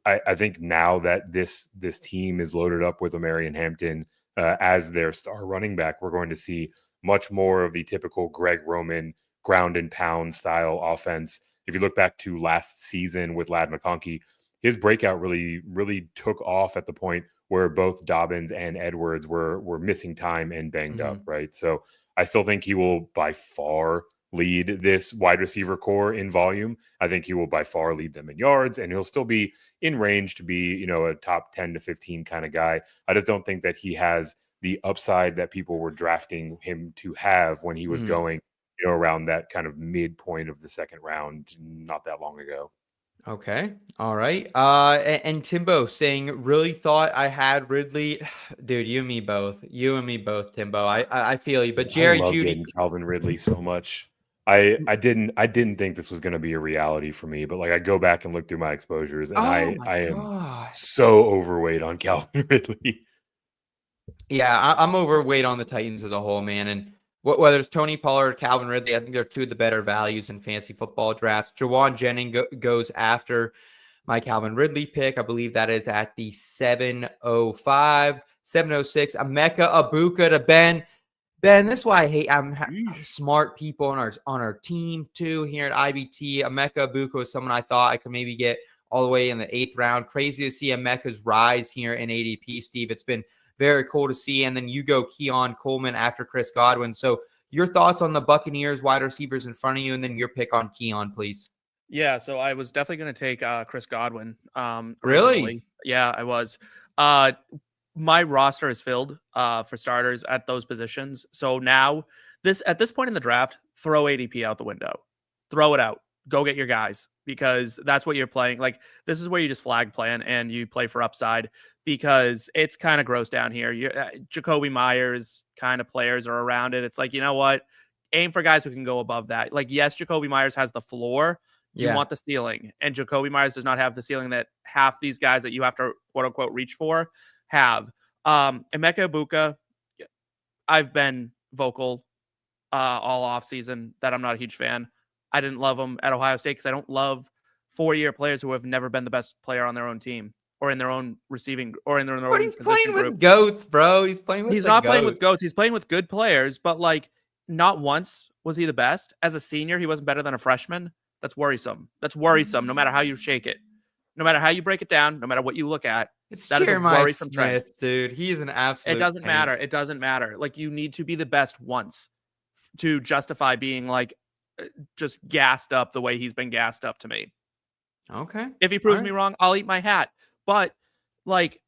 I think now that this team is loaded up with Omarion Hampton as their star running back, we're going to see much more of the typical Greg Roman ground and pound style offense. If you look back to last season with Ladd McConkey, his breakout really took off at the point where both Dobbins and Edwards were missing time and banged up, right? So I still think he will by far lead this wide receiver core in volume. I think he will by far lead them in yards, and he'll still be in range to be, a top 10 to 15 kind of guy. I just don't think that he has the upside that people were drafting him to have when he was going, around that kind of midpoint of the second round not that long ago. Okay. All right. And Timbo saying, really thought I had Ridley. Dude, you and me both. You and me both, Timbo. I feel you. But Jerry I love Jeudy. getting Calvin Ridley so much. I didn't think this was going to be a reality for me, but like I go back and look through my exposures, and I am so overweight on Calvin Ridley. Yeah, I'm overweight on the Titans as a whole, man. And whether it's Tony Pollard or Calvin Ridley, I think they're two of the better values in fantasy football drafts. Jawan Jennings goes after my Calvin Ridley pick. I believe that is at the 705, 706. Emeka Egbuka to Ben. Ben, this is why I hate I'm smart people on our team too here at IBT. Emeka Egbuka is someone I thought I could maybe get all the way in the 8th round. Crazy to see Emeka's rise here in ADP, Steve. It's been very cool to see. And then you go Keon Coleman after Chris Godwin. So your thoughts on the Buccaneers wide receivers in front of you, and then your pick on Keon, please. Yeah, so I was definitely going to take Chris Godwin. Really? Yeah, I was. My roster is filled for starters at those positions. So now at this point in the draft, throw ADP out the window. Throw it out. Go get your guys, because that's what you're playing. Like, this is where you just flag plan and you play for upside, because it's kind of gross down here. Jacoby Myers kind of players are around it. It's like, you know what? Aim for guys who can go above that. Like, yes, Jacoby Myers has the floor. You want the ceiling. And Jacoby Myers does not have the ceiling that half these guys that you have to, quote unquote, reach for have. Emeka Egbuka, I've been vocal all off season that I'm not a huge fan. I didn't love him at Ohio State because I don't love 4-year players who have never been the best player on their own team or in their own receiving or in their own he's position playing group. with goats, bro. He's playing with He's not playing with goats. He's playing with good players, but like not once was he the best. As a senior, he wasn't better than a freshman. That's worrisome. That's worrisome no matter how you shake it. No matter how you break it down, no matter what you look at. It's that Jeremiah is a worrisome Smith, trend. dude. He is an absolute It doesn't tank. matter. It doesn't matter. Like, you need to be the best once to justify being like just gassed up the way he's been gassed up to me. Okay. If he proves me wrong, I'll eat my hat. But like,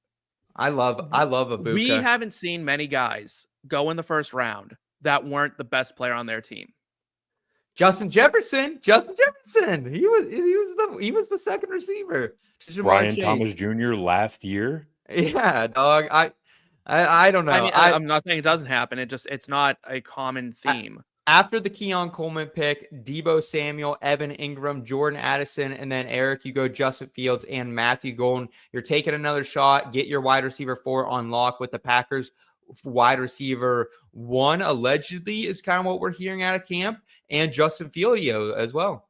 I love Egbuka. We haven't seen many guys go in the first round that weren't the best player on their team. Justin Jefferson. He was the second receiver. Brian Thomas Jr. last year. Yeah, dog. I don't know. I mean, I'm not saying it doesn't happen. It's not a common theme. After the Keon Coleman pick, Deebo Samuel, Evan Ingram, Jordan Addison, and then Eric, you go Justin Fields and Matthew Golden. You're taking another shot. Get your wide receiver 4 on lock with the Packers. Wide receiver 1 allegedly is kind of what we're hearing out of camp, and Justin Fields as well.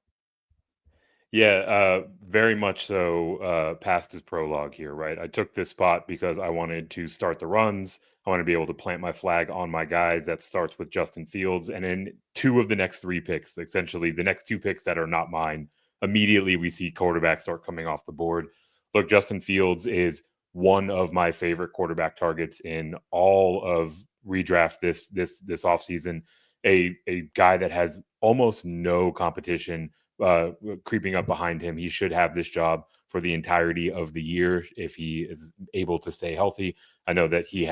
Yeah, very much so past his prologue here, right? I took this spot because I wanted to start the runs. I want to be able to plant my flag on my guys. That starts with Justin Fields. And then 2 of the next 3 picks, essentially the next 2 picks that are not mine, immediately we see quarterbacks start coming off the board. Look, Justin Fields is one of my favorite quarterback targets in all of redraft this offseason. A guy that has almost no competition creeping up behind him. He should have this job for the entirety of the year if he is able to stay healthy. I know that he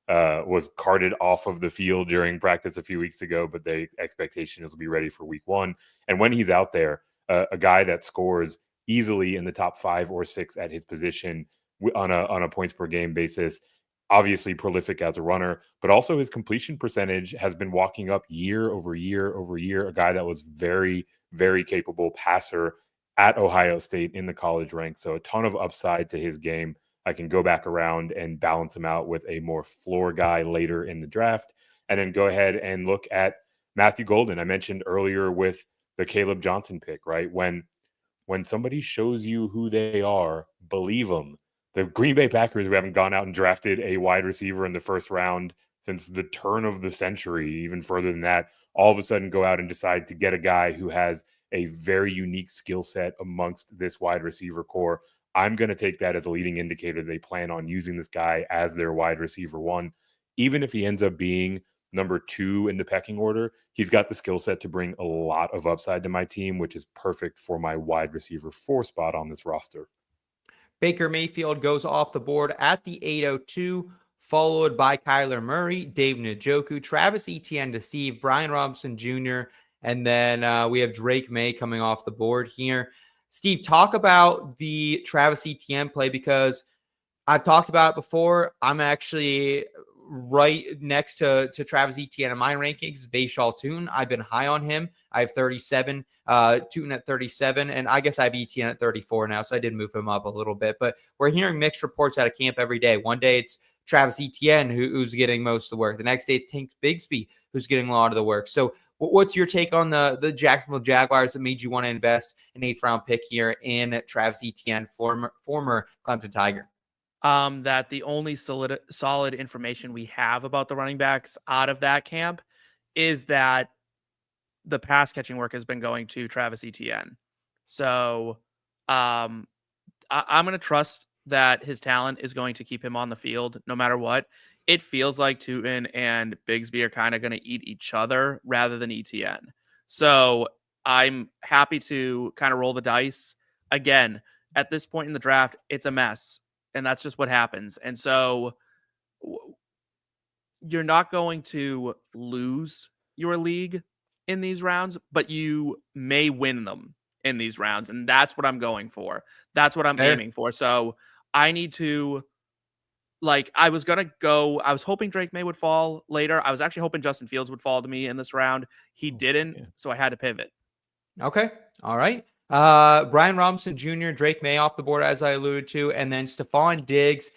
was carted off of the field during practice a few weeks ago, but the expectation is he'll be ready for week 1. And when he's out there, a guy that scores easily in the top 5 or 6 at his position on a points per game basis, obviously prolific as a runner, but also his completion percentage has been walking up year over year over year. A guy that was very, very capable passer at Ohio State in the college ranks. So a ton of upside to his game. I can go back around and balance him out with a more floor guy later in the draft. And then go ahead and look at Matthew Golden. I mentioned earlier with the Caleb Johnson pick, right? When somebody shows you who they are, believe them. The Green Bay Packers, who haven't gone out and drafted a wide receiver in the first round since the turn of the century, even further than that, all of a sudden go out and decide to get a guy who has a very unique skill set amongst this wide receiver core. I'm going to take that as a leading indicator they plan on using this guy as their wide receiver 1. Even if he ends up being number 2 in the pecking order, he's got the skill set to bring a lot of upside to my team, which is perfect for my wide receiver 4 spot on this roster. Baker Mayfield goes off the board at the 8:02, followed by Kyler Murray, Dave Njoku, Travis Etienne to Steve, Brian Robinson Jr., and then we have Drake May coming off the board here. Steve, talk about the Travis Etienne play, because I've talked about it before. I'm actually right next to Travis Etienne in my rankings. Bayshal Tune, I've been high on him. I have 37, Tune at 37, and I guess I have Etienne at 34 now, so I did move him up a little bit. But we're hearing mixed reports out of camp every day. One day it's Travis Etienne who's getting most of the work. The next day it's Tank Bigsby who's getting a lot of the work. So what's your take on the Jacksonville Jaguars that made you want to invest an 8th round pick here in Travis Etienne, former Clemson Tiger? That the only solid information we have about the running backs out of that camp is that the pass catching work has been going to Travis Etienne. So I'm going to trust that his talent is going to keep him on the field no matter what. It feels like Tootin and Bigsby are kind of going to eat each other rather than Etienne. So I'm happy to kind of roll the dice. Again, at this point in the draft, it's a mess. And that's just what happens. And so you're not going to lose your league in these rounds, but you may win them in these rounds. And that's what I'm going for. That's what I'm aiming for. So I need to, I was hoping Drake May would fall later. I was actually hoping Justin Fields would fall to me in this round. He didn't. Yeah. So I had to pivot. Okay. All right. Brian Robinson Jr., Drake May off the board, as I alluded to, and then Stephon Diggs.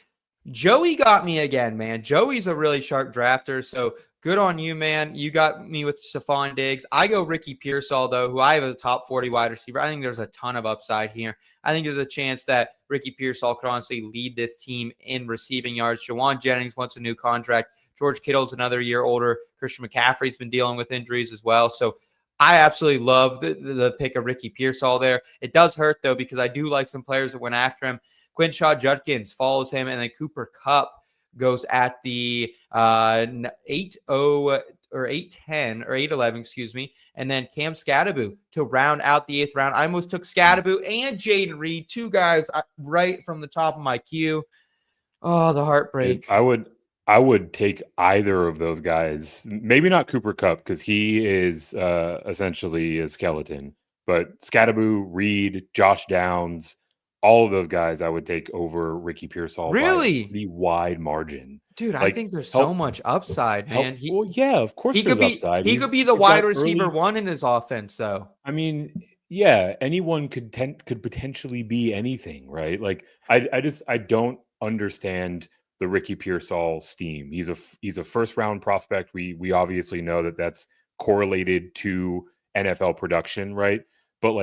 Joey got me again, man. Joey's a really sharp drafter, so good on you, man. You got me with Stephon Diggs. I go Ricky Pearsall, though, who I have a top 40 wide receiver. I think there's a ton of upside here. I think there's a chance that Ricky Pearsall could honestly lead this team in receiving yards. Jawan Jennings wants a new contract. George Kittle's another year older. Christian McCaffrey's been dealing with injuries as well, so I absolutely love the pick of Ricky Pearsall there. It does hurt, though, because I do like some players that went after him. Quinshaw Judkins follows him, and then Cooper Kupp goes at the 8-10 or 8-11, excuse me, and then Cam Scatterbo to round out the 8th round. I almost took Scatterbo and Jaden Reed, 2 guys right from the top of my queue. Oh, the heartbreak. I would take either of those guys. Maybe not Cooper Kupp, because he is essentially a skeleton. But Scatterbo, Reed, Josh Downs, all of those guys I would take over Ricky Pearsall by a pretty wide margin. Dude, I think there's so much upside, man. Well, yeah, of course there's upside. He could be the wide receiver 1 in his offense, though. I mean, yeah, anyone could potentially be anything, right? I don't understand the Ricky Pearsall steam. He's a first round prospect. We obviously know that that's correlated to NFL production, right? But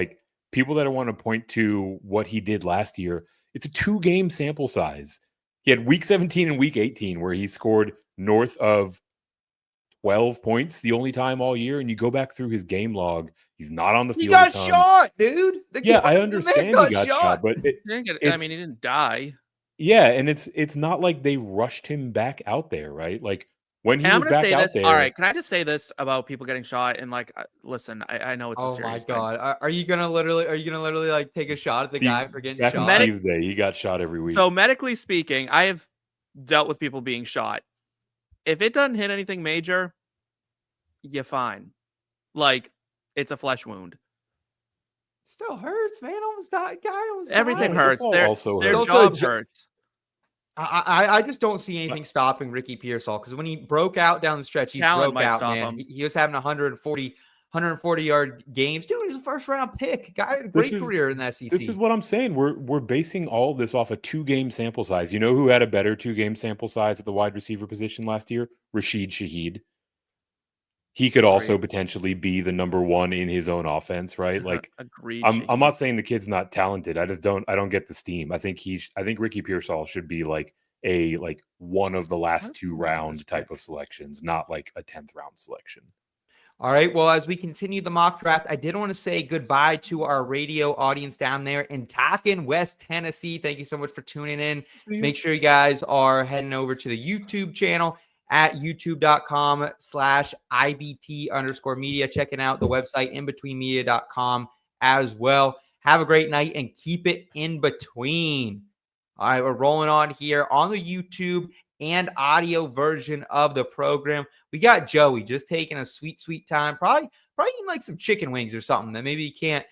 people that want to point to what he did last year, it's a 2-game sample size. He had week 17 and week 18 where he scored north of 12 points the only time all year, and you go back through his game log, he's not on the He field. got a ton. shot, dude. I the understand man he got shot, but He didn't die. yeah, and it's not like they rushed him back out there, right? Like when he And I'm was gonna back say out this. there. All right, can I just say this about people getting shot? And like, listen, I know it's a Oh my serious thing. god. Are you gonna literally like take a shot at the guy for getting back in shot? Steve's day, he got shot every week. So medically speaking, I have dealt with people being shot. If it doesn't hit anything major, you're fine. Like, it's a flesh wound. Still hurts, man. Almost died. Guy almost Everything died. hurts. Football Their also their hurts. job Also, hurts. I just don't see anything stopping Ricky Pearsall, because when he broke out down the stretch, he Talent broke might out, stop man. him. He was having 140 yard games. Dude, he's a first round pick. Guy had a great career in the SEC. This is what I'm saying. We're basing all of this off a 2-game sample size. You know who had a better 2-game sample size at the wide receiver position last year? Rashid Shaheed. He could also potentially be the number one in his own offense, right? Like, agreed. I'm not saying the kid's not talented. I don't get the steam. I think Ricky Pearsall should be like one of the last 2-round type of selections, not like a 10th round selection. All right. Well, as we continue the mock draft, I did want to say goodbye to our radio audience down there in Tockin, West Tennessee. Thank you so much for tuning in. Make sure you guys are heading over to the YouTube channel at youtube.com/IBT_media. Checking out the website inbetweenmedia.com as well. Have a great night and keep it in between. All right, we're rolling on here on the YouTube and audio version of the program. We got Joey just taking a sweet time, probably eating like some chicken wings or something that maybe he can't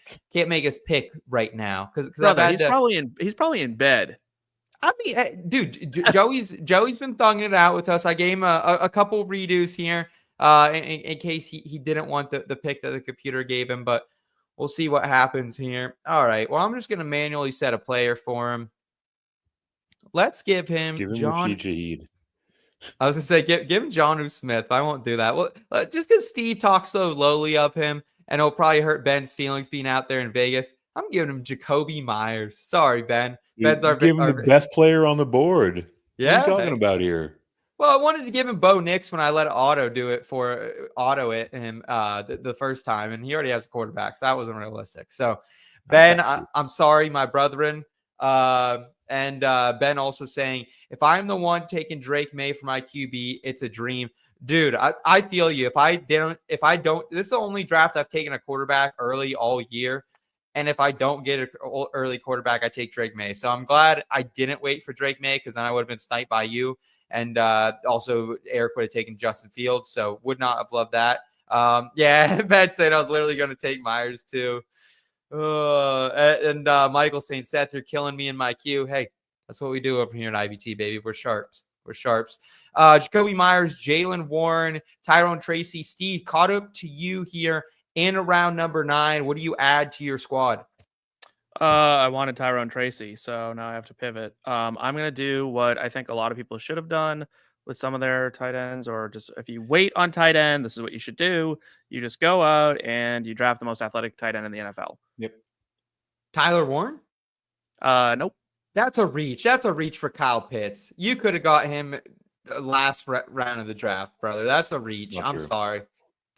make us pick right now, because he's probably in bed. I mean, dude, Joey's been thugging it out with us. I gave him a couple redos here in case he didn't want the pick that the computer gave him, but we'll see what happens here. All right, well, I'm just going to manually set a player for him. Let's give him John. Rashid Shaheed. I was going to say, give him Jonnu Smith. I won't do that. Well, just because Steve talks so lowly of him, and it'll probably hurt Ben's feelings being out there in Vegas, I'm giving him Jacoby Myers. Sorry, Ben. Ben's the best player on the board. Yeah. What are you talking about here? Well, I wanted to give him Bo Nix when I let Auto do it the first time, and he already has a quarterback, so that wasn't realistic. So, Ben, I'm sorry, my brethren. And Ben also saying, if I'm the one taking Drake May for my QB, it's a dream. Dude, I feel you. If I don't, this is the only draft I've taken a quarterback early all year. And if I don't get an early quarterback, I take Drake May. So I'm glad I didn't wait for Drake May, because then I would have been sniped by you. And also Eric would have taken Justin Fields. So would not have loved that. Yeah, Ben said I was literally going to take Myers too. Michael saying, Seth, you're killing me in my queue. Hey, that's what we do over here at IBT, baby. We're sharps. Jacoby Myers, Jalen Warren, Tyrone Tracy. Steve, caught up to you here in round number 9. What do you add to your squad? I wanted Tyrone Tracy, so now I have to pivot. I'm going to do what I think a lot of people should have done with some of their tight ends, or just if you wait on tight end, this is what you should do. You just go out and you draft the most athletic tight end in the NFL. Yep. Tyler Warren? Nope. That's a reach. That's a reach for Kyle Pitts. You could have got him last round of the draft, brother. That's a reach. Not I'm true. sorry.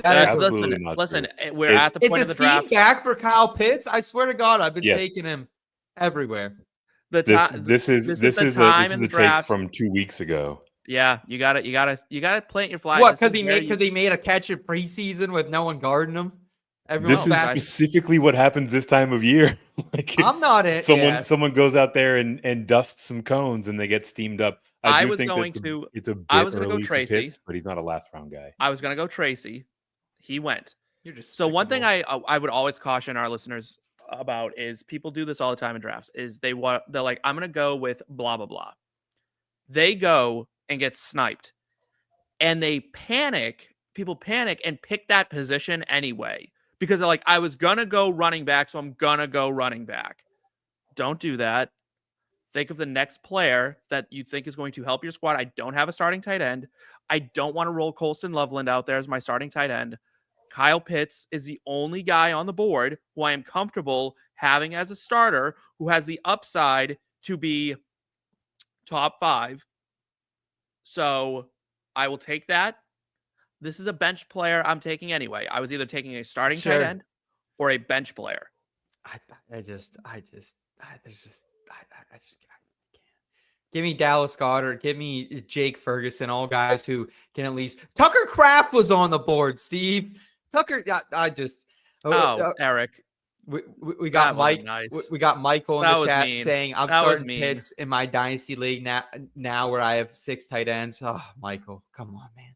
Listen, we're at the point of the draft. Back for Kyle Pitts. I swear to God, I've been taking him everywhere. This is a take from 2 weeks ago. Yeah, you got to plant your flag. What? Because he made a catch in preseason with no one guarding him. This is specifically what happens this time of year. I'm not it. Someone goes out there and dusts some cones and they get steamed up. I was going to go Tracy, Pitts, but he's not a last round guy. I was going to go Tracy. He went. So one thing I would always caution our listeners about is, people do this all the time in drafts, is they're like, I'm going to go with blah, blah, blah. They go and get sniped and they panic. People panic and pick that position anyway, because they're like, I was going to go running back, so I'm going to go running back. Don't do that. Think of the next player that you think is going to help your squad. I don't have a starting tight end. I don't want to roll Colston Loveland out there as my starting tight end. Kyle Pitts is the only guy on the board who I am comfortable having as a starter, who has the upside to be top 5. So I will take that. this is a bench player I'm taking anyway. I was either taking a starting tight Sure. end or a bench player. I just can't. Give me Dallas Goedert. Give me Jake Ferguson. All guys who can at least. Tucker Kraft was on the board. Steve Tucker. Eric, We got that Mike. wasn't nice. We got Michael in That the was chat mean. saying I'm That was starting mean. Pitts in my dynasty league now where I have 6 tight ends. Oh, Michael, come on, man.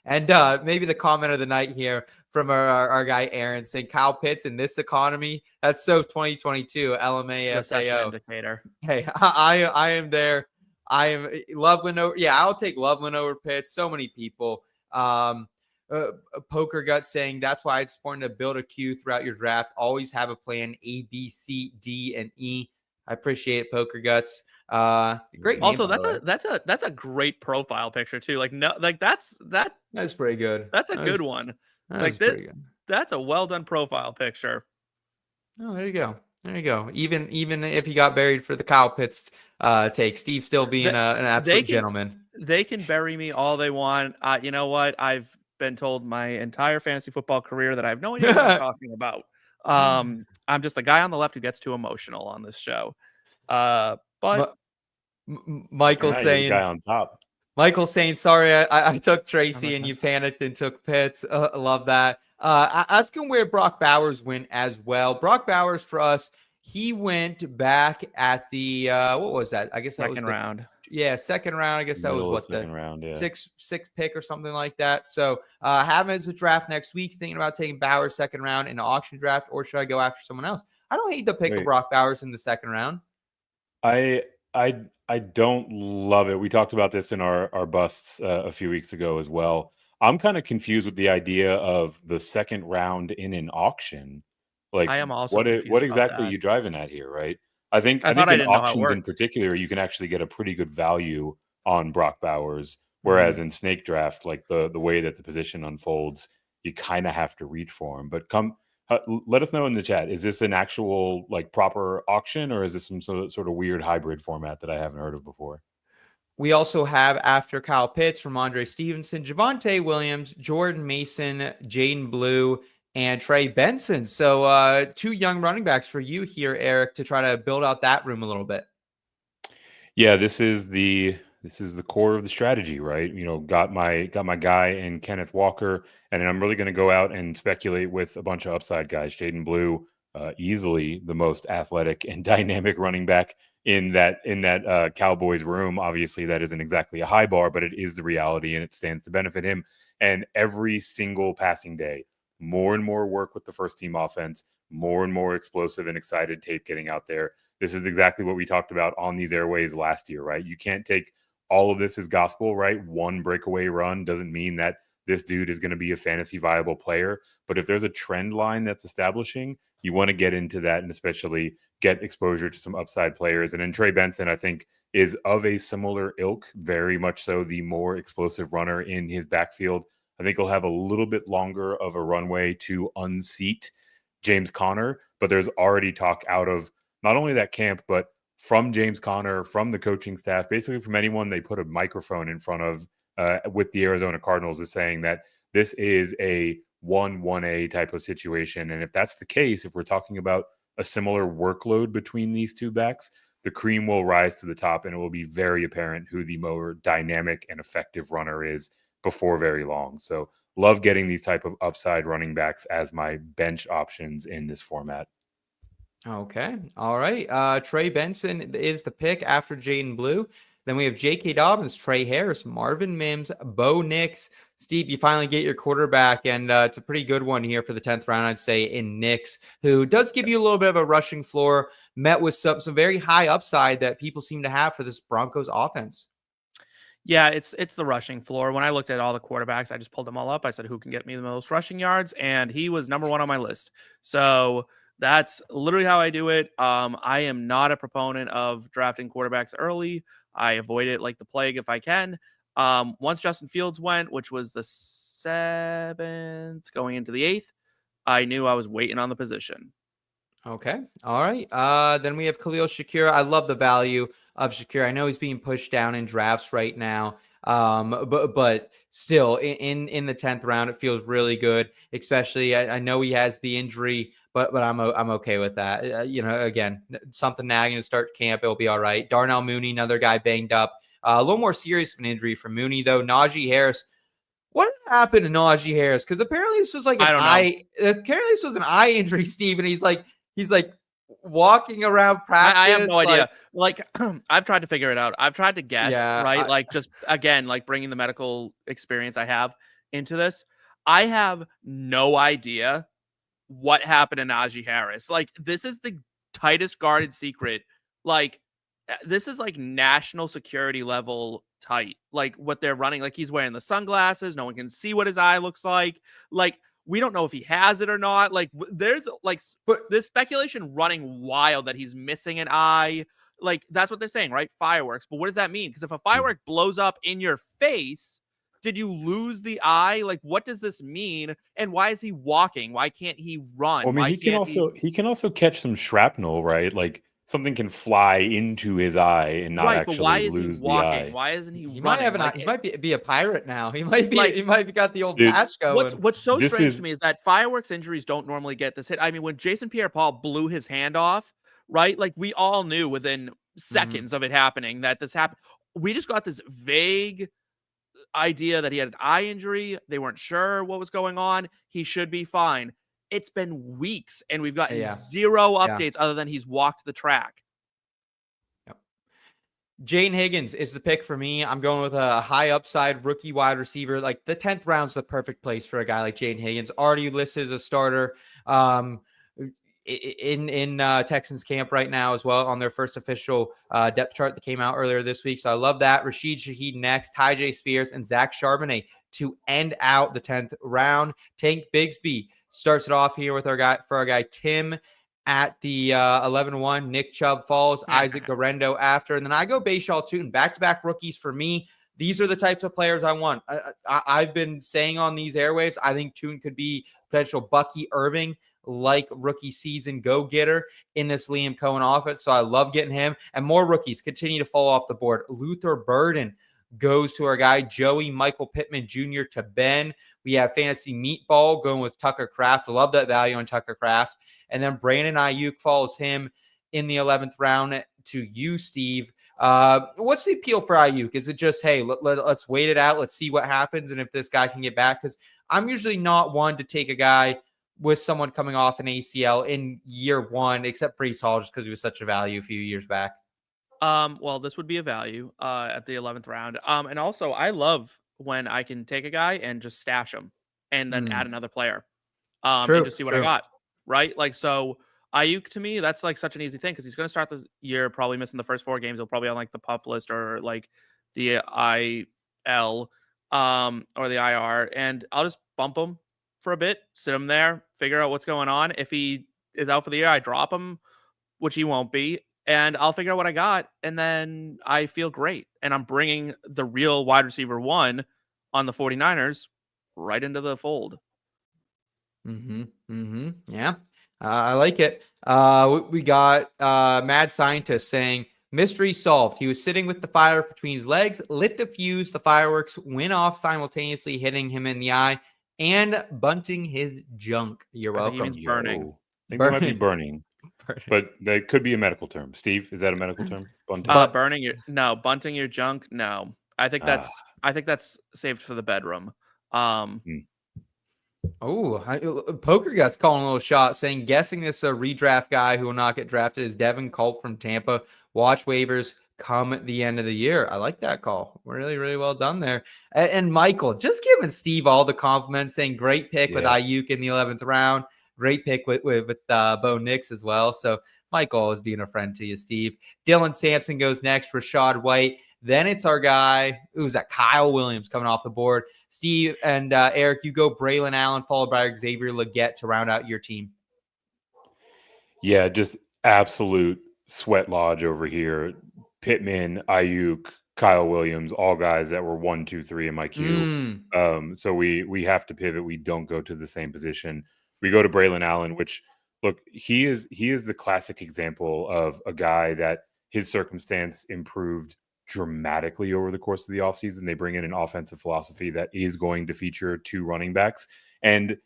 And maybe the comment of the night here from our guy Aaron saying Kyle Pitts in this economy. That's so 2022 LMA Recession FAO. indicator. Hey, I am there. I am Loveland over. Yeah, I'll take Loveland over Pitts. So many people. Poker Gut saying that's why it's important to build a queue throughout your draft. Always have a plan A, B, C, D, and E. I appreciate it, Poker Guts. Great name, Also, by the way. that's a great profile picture too. Like that's pretty good. That's a good one. That's Like pretty good. That's a well done profile picture. Oh, there you go. There you go. Even if he got buried for the Kyle Pitts take, Steve still being an absolute gentleman. They can bury me all they want. You know what? I've been told my entire fantasy football career that I have no idea what I'm talking about. I'm just the guy on the left who gets too emotional on this show. But Michael saying the guy on top. Michael saying, sorry, I took Tracy and you panicked and took Pitts. I love that. Ask him where Brock Bowers went as well. Brock Bowers for us, he went back at the what was that? I guess that second was round. Yeah, second round. I guess that was what second round, yeah. six pick or something like that. So have him as a draft next week. Thinking about taking Bowers second round in an auction draft, or should I go after someone else? I don't hate the pick of Brock Bowers in the second round. I don't love it. We talked about this in our busts a few weeks ago as well. I'm kind of confused with the idea of the second round in an auction. Like, I am also what exactly are you driving at here, right? I think in auctions in particular, you can actually get a pretty good value on Brock Bowers. Whereas in snake draft, like the way that the position unfolds, you kind of have to reach for him. But let us know in the chat. Is this an actual like proper auction, or is this some sort of weird hybrid format that I haven't heard of before? We also have after Kyle Pitts, Ramondre Stevenson, Javonte Williams, Jordan Mason, Jaden Blue, and Trey Benson. So 2 young running backs for you here, Eric, to try to build out that room a little bit. Yeah, this is the core of the strategy, right? You know, got my guy in Kenneth Walker, and I'm really going to go out and speculate with a bunch of upside guys. Jaden Blue, easily the most athletic and dynamic running back in that Cowboys room. Obviously, that isn't exactly a high bar, but it is the reality, and it stands to benefit him. And every single passing day, more and more work with the first team offense, more and more explosive and excited tape getting out there. This is exactly what we talked about on these airways last year, right? You can't take all of this as gospel, right? One breakaway run doesn't mean that this dude is going to be a fantasy viable player. But if there's a trend line that's establishing, you want to get into that and especially get exposure to some upside players. And then Trey Benson, I think, is of a similar ilk, very much so the more explosive runner in his backfield. I think he'll have a little bit longer of a runway to unseat James Conner, but there's already talk out of not only that camp, but from James Conner, from the coaching staff, basically from anyone they put a microphone in front of with the Arizona Cardinals, is saying that this is a 1-1A type of situation. And if that's the case, if we're talking about a similar workload between these two backs, the cream will rise to the top and it will be very apparent who the more dynamic and effective runner is before very long. So love getting these type of upside running backs as my bench options in this format. Okay. All right. Trey Benson is the pick after Jaden Blue. Then we have J.K. Dobbins, Trey Harris, Marvin Mims, Bo Nix. Steve, you finally get your quarterback, and it's a pretty good one here for the 10th round, I'd say, in Nix, who does give you a little bit of a rushing floor, met with some very high upside that people seem to have for this Broncos offense. Yeah, it's the rushing floor. When I looked at all the quarterbacks, I just pulled them all up. I said, who can get me the most rushing yards? And he was number 1 on my list. So that's literally how I do it. I am not a proponent of drafting quarterbacks early. I avoid it like the plague if I can. Once Justin Fields went, which was the 7th going into the 8th, I knew I was waiting on the position. Okay. All right. Then we have Khalil Shakir. I love the value of Shakir. I know he's being pushed down in drafts right now. But still, in the 10th round, it feels really good. Especially, I know he has the injury, but I'm okay with that. Again, something nagging to start camp, it'll be all right. Darnell Mooney, another guy banged up. A little more serious of an injury for Mooney though. Najee Harris. What happened to Najee Harris? Because apparently this was like an eye. Apparently this was an eye injury, Steve, and he's like walking around practice. I have no idea. Like I've tried to figure it out. I've tried to guess, right? Just again, like bringing the medical experience I have into this. I have no idea what happened to Najee Harris. Like this is the tightest guarded secret. Like this is like national security level tight. Like what they're running. Like he's wearing the sunglasses. No one can see what his eye looks like. Like we don't know if he has it or not. Like there's like this speculation running wild that he's missing an eye. Like that's what they're saying, right? Fireworks. But what does that mean? Because if a firework blows up in your face, did you lose the eye? Like what does this mean? And why is he walking? Why can't he run? Well, I mean, he can also catch some shrapnel, right? Like something can fly into his eye and not actually lose the eye. Why isn't he running? Might have he might be a pirate now. He might be got the old patch going. What's so strange to me is that fireworks injuries don't normally get this hit. I mean, when Jason Pierre-Paul blew his hand off, right? Like we all knew within seconds of it happening that this happened. We just got this vague idea that he had an eye injury. They weren't sure what was going on. He should be fine. It's been weeks and we've gotten zero updates other than he's walked the track. Yep. Jane Higgins is the pick for me. I'm going with a high upside rookie wide receiver. Like the 10th round's the perfect place for a guy like Jane Higgins, already listed as a starter in Texans camp right now as well on their first official depth chart that came out earlier this week. So I love that. Rashid Shaheed next, Tyjae Spears, and Zach Charbonnet to end out the 10th round. Tank Bigsby starts it off here with our guy Tim at the 11-1. Nick Chubb falls, Isaac Garendo after, and then I go Bayshaw Tootin. Back-to-back rookies for me. These are the types of players I want. I've been saying on these airwaves, I think Tootin could be potential Bucky Irving like rookie season go-getter in this Liam Cohen offense. So I love getting him. And more rookies continue to fall off the board. Luther Burden goes to our guy Joey Michael Pittman Jr. to Ben. We have Fantasy Meatball going with Tucker Kraft. I love that value on Tucker Kraft. And then Brandon Ayuk follows him in the 11th round to you, Steve. What's the appeal for Ayuk? Is it just, hey, let's wait it out. Let's see what happens. And if this guy can get back, because I'm usually not one to take a guy with someone coming off an ACL in year one, except Breece Hall, just because he was such a value a few years back. Well, this would be a value at the 11th round. And also I love when I can take a guy and just stash him and then add another player and just see what I got. Right. Like, so Ayuk to me, that's like such an easy thing because he's going to start this year probably missing the first 4 games. He'll probably on like the PUP list or like the IL or the IR, and I'll just bump him for a bit, sit him there, figure out what's going on. If he is out for the year, I drop him, which he won't be. And I'll figure out what I got, and then I feel great. And I'm bringing the real wide receiver 1 on the 49ers right into the fold. Yeah, I like it. We got Mad Scientist saying, mystery solved. He was sitting with the fire between his legs, lit the fuse, the fireworks went off simultaneously, hitting him in the eye and bunting his junk. You're welcome. I think he means burning. I think it might be burning. But that could be a medical term. Steve, is that a medical term? Bunting? Bunting your junk. No, I think that's saved for the bedroom. Poker Guts calling a little shot, saying, guessing this a redraft guy who will not get drafted is Devin Culp from Tampa. Watch waivers come at the end of the year. I like that call. Really, really well done there. And Michael, just giving Steve all the compliments, saying great pick with Ayuk in the 11th round. Great pick with Bo Nix as well. So Michael always being a friend to you, Steve. Dylan Sampson goes next. Rashad White. Then it's our guy. Who's that? Kyle Williams coming off the board. Steve and Eric, you go Braylon Allen followed by Xavier Legette to round out your team. Yeah, just absolute sweat lodge over here. Pittman, Ayuk, Kyle Williams, all guys that were 1, 2, 3 in my queue. So we have to pivot. We don't go to the same position. We go to Braylon Allen, which, look, he is the classic example of a guy that his circumstance improved dramatically over the course of the offseason. They bring in an offensive philosophy that is going to feature 2 running backs. And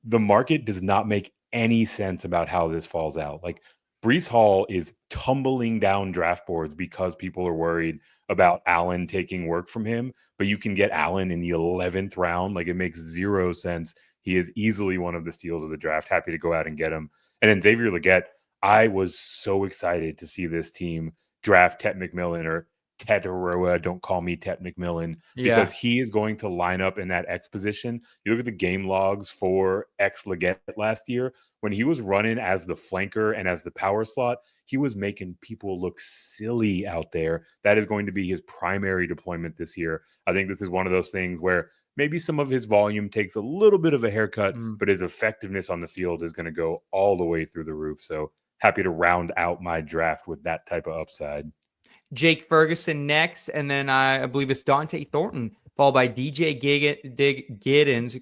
the market does not make any sense about how this falls out. Like, Breece Hall is tumbling down draft boards because people are worried about Allen taking work from him, but you can get Allen in the 11th round. Like, it makes zero sense. He is easily one of the steals of the draft. Happy to go out and get him. And then Xavier Legette, I was so excited to see this team draft Tet McMillan, or Tetaroa, don't call me Tet McMillan, because he is going to line up in that X position. You look at the game logs for X Legette last year, when he was running as the flanker and as the power slot, he was making people look silly out there. That is going to be his primary deployment this year. I think this is one of those things where maybe some of his volume takes a little bit of a haircut, but his effectiveness on the field is going to go all the way through the roof. So happy to round out my draft with that type of upside. Jake Ferguson next, and then I believe it's Dante Thornton, followed by DJ Giddens,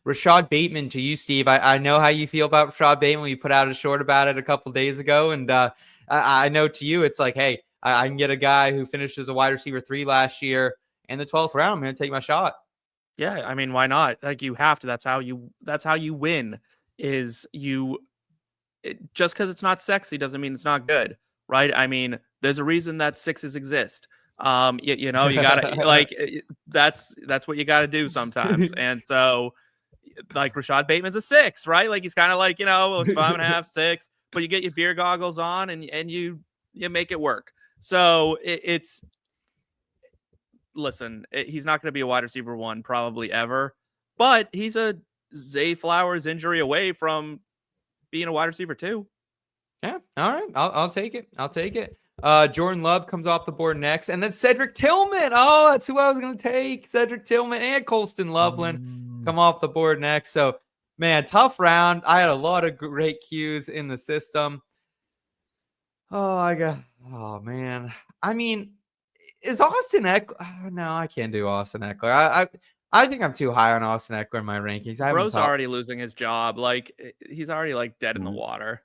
Rashad Bateman to you, Steve. I know how you feel about Rashad Bateman. You put out a short about it a couple days ago, and I know to you it's like, hey, I can get a guy who finished as a wide receiver 3 last year in the 12th round. I'm going to take my shot. Yeah, I mean, why not? Like, you have to. That's how you win. Just because it's not sexy doesn't mean it's not good, right? I mean, there's a reason that 6s exist. You gotta like, that's what you gotta do sometimes. And so, like, Rashad Bateman's a 6, right? Like, he's kind of like, 5.5, 6, but you get your beer goggles on and you make it work. So he's not going to be a wide receiver 1 probably ever, but he's a Zay Flowers injury away from being a wide receiver 2. Yeah. All right. I'll take it. Jordan Love comes off the board next, and then Cedric Tillman. Oh, that's who I was going to take. Cedric Tillman and Colston Loveland come off the board next. So, man, tough round. I had a lot of great cues in the system. Oh, man. I mean, is Austin Eckler? No, I can't do Austin Eckler. I think I'm too high on Austin Eckler in my rankings. Bro's already losing his job. Like, he's already like dead in the water.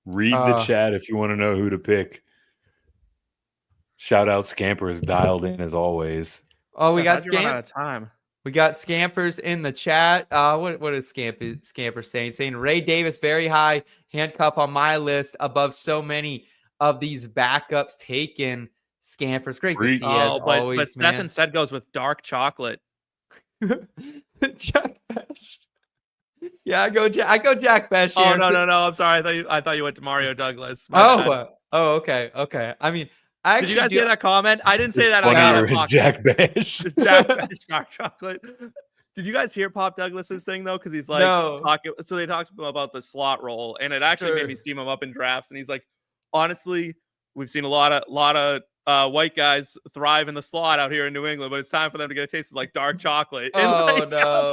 Read the chat if you want to know who to pick. Shout out Scampers dialed in as always. Oh, we got out of time. We got Scampers in the chat. What is Scamper saying? Saying Ray Davis very high, handcuff on my list above so many of these backups taken. Scampers, great to see you as always. But Seth instead goes with dark chocolate. Jack Besh. Yeah, I go Jack Besh here. Oh no! I'm sorry. I thought you went to Mario Douglas. Okay. I mean, did you guys hear that comment? I didn't say that out loud. Jack Besh. Jack Besh, dark chocolate. Did you guys hear Pop Douglas's thing though? Because he's like talking. So they talked about the slot role, and it actually made me steam him up in drafts. And he's like, honestly, we've seen a lot of white guys thrive in the slot out here in New England, but it's time for them to get a taste of like dark chocolate. And I'm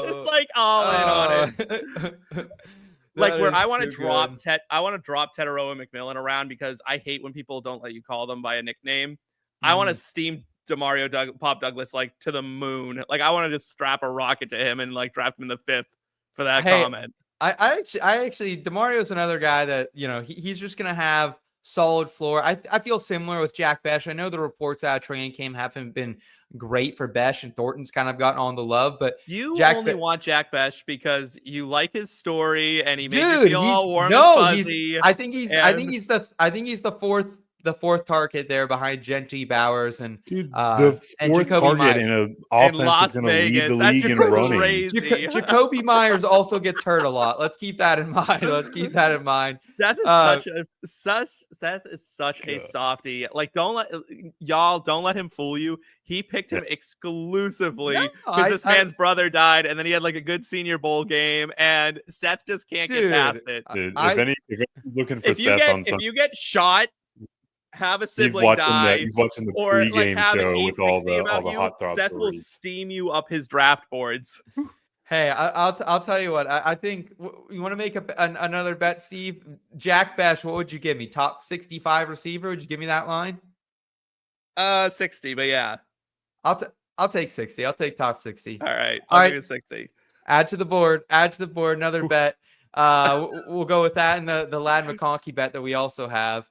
just like all in on it. Like, where I want to drop Tetaroa McMillan around because I hate when people don't let you call them by a nickname. I want to steam Pop Douglas like to the moon. Like, I want to just strap a rocket to him and like draft him in the 5th for that comment. I actually Demario's another guy that he's just gonna have solid floor. I feel similar with Jack Besh. I know the reports out of training camp haven't been great for Besh, and Thornton's kind of gotten on the love, but you only want Jack Besh because you like his story and he makes you feel all warm and fuzzy. I think he's the fourth target there behind Genty, Bowers, and the fourth target Myers. in an offense that's going to lead the league in running. Jacoby Myers also gets hurt a lot. Let's keep that in mind. Seth is such a softie. Like, don't let him fool you. He picked him exclusively because this man's brother died, and then he had like a good Senior Bowl game, and Seth just can't get past it. If looking for Seth on something, if you get shot, have a sibling die, he's watching the or pregame show with all the hot top Seth stories. will steam you up his draft boards. Hey, I'll tell you what. I think you want to make another bet, Steve. Jack Besh, what would you give me? Top 65 receiver? Would you give me that line? 60, but yeah. I'll take 60. I'll take top 60. All right. I'll give you 60. Add to the board. Another bet. We'll go with that and the Ladd McConkey bet that we also have.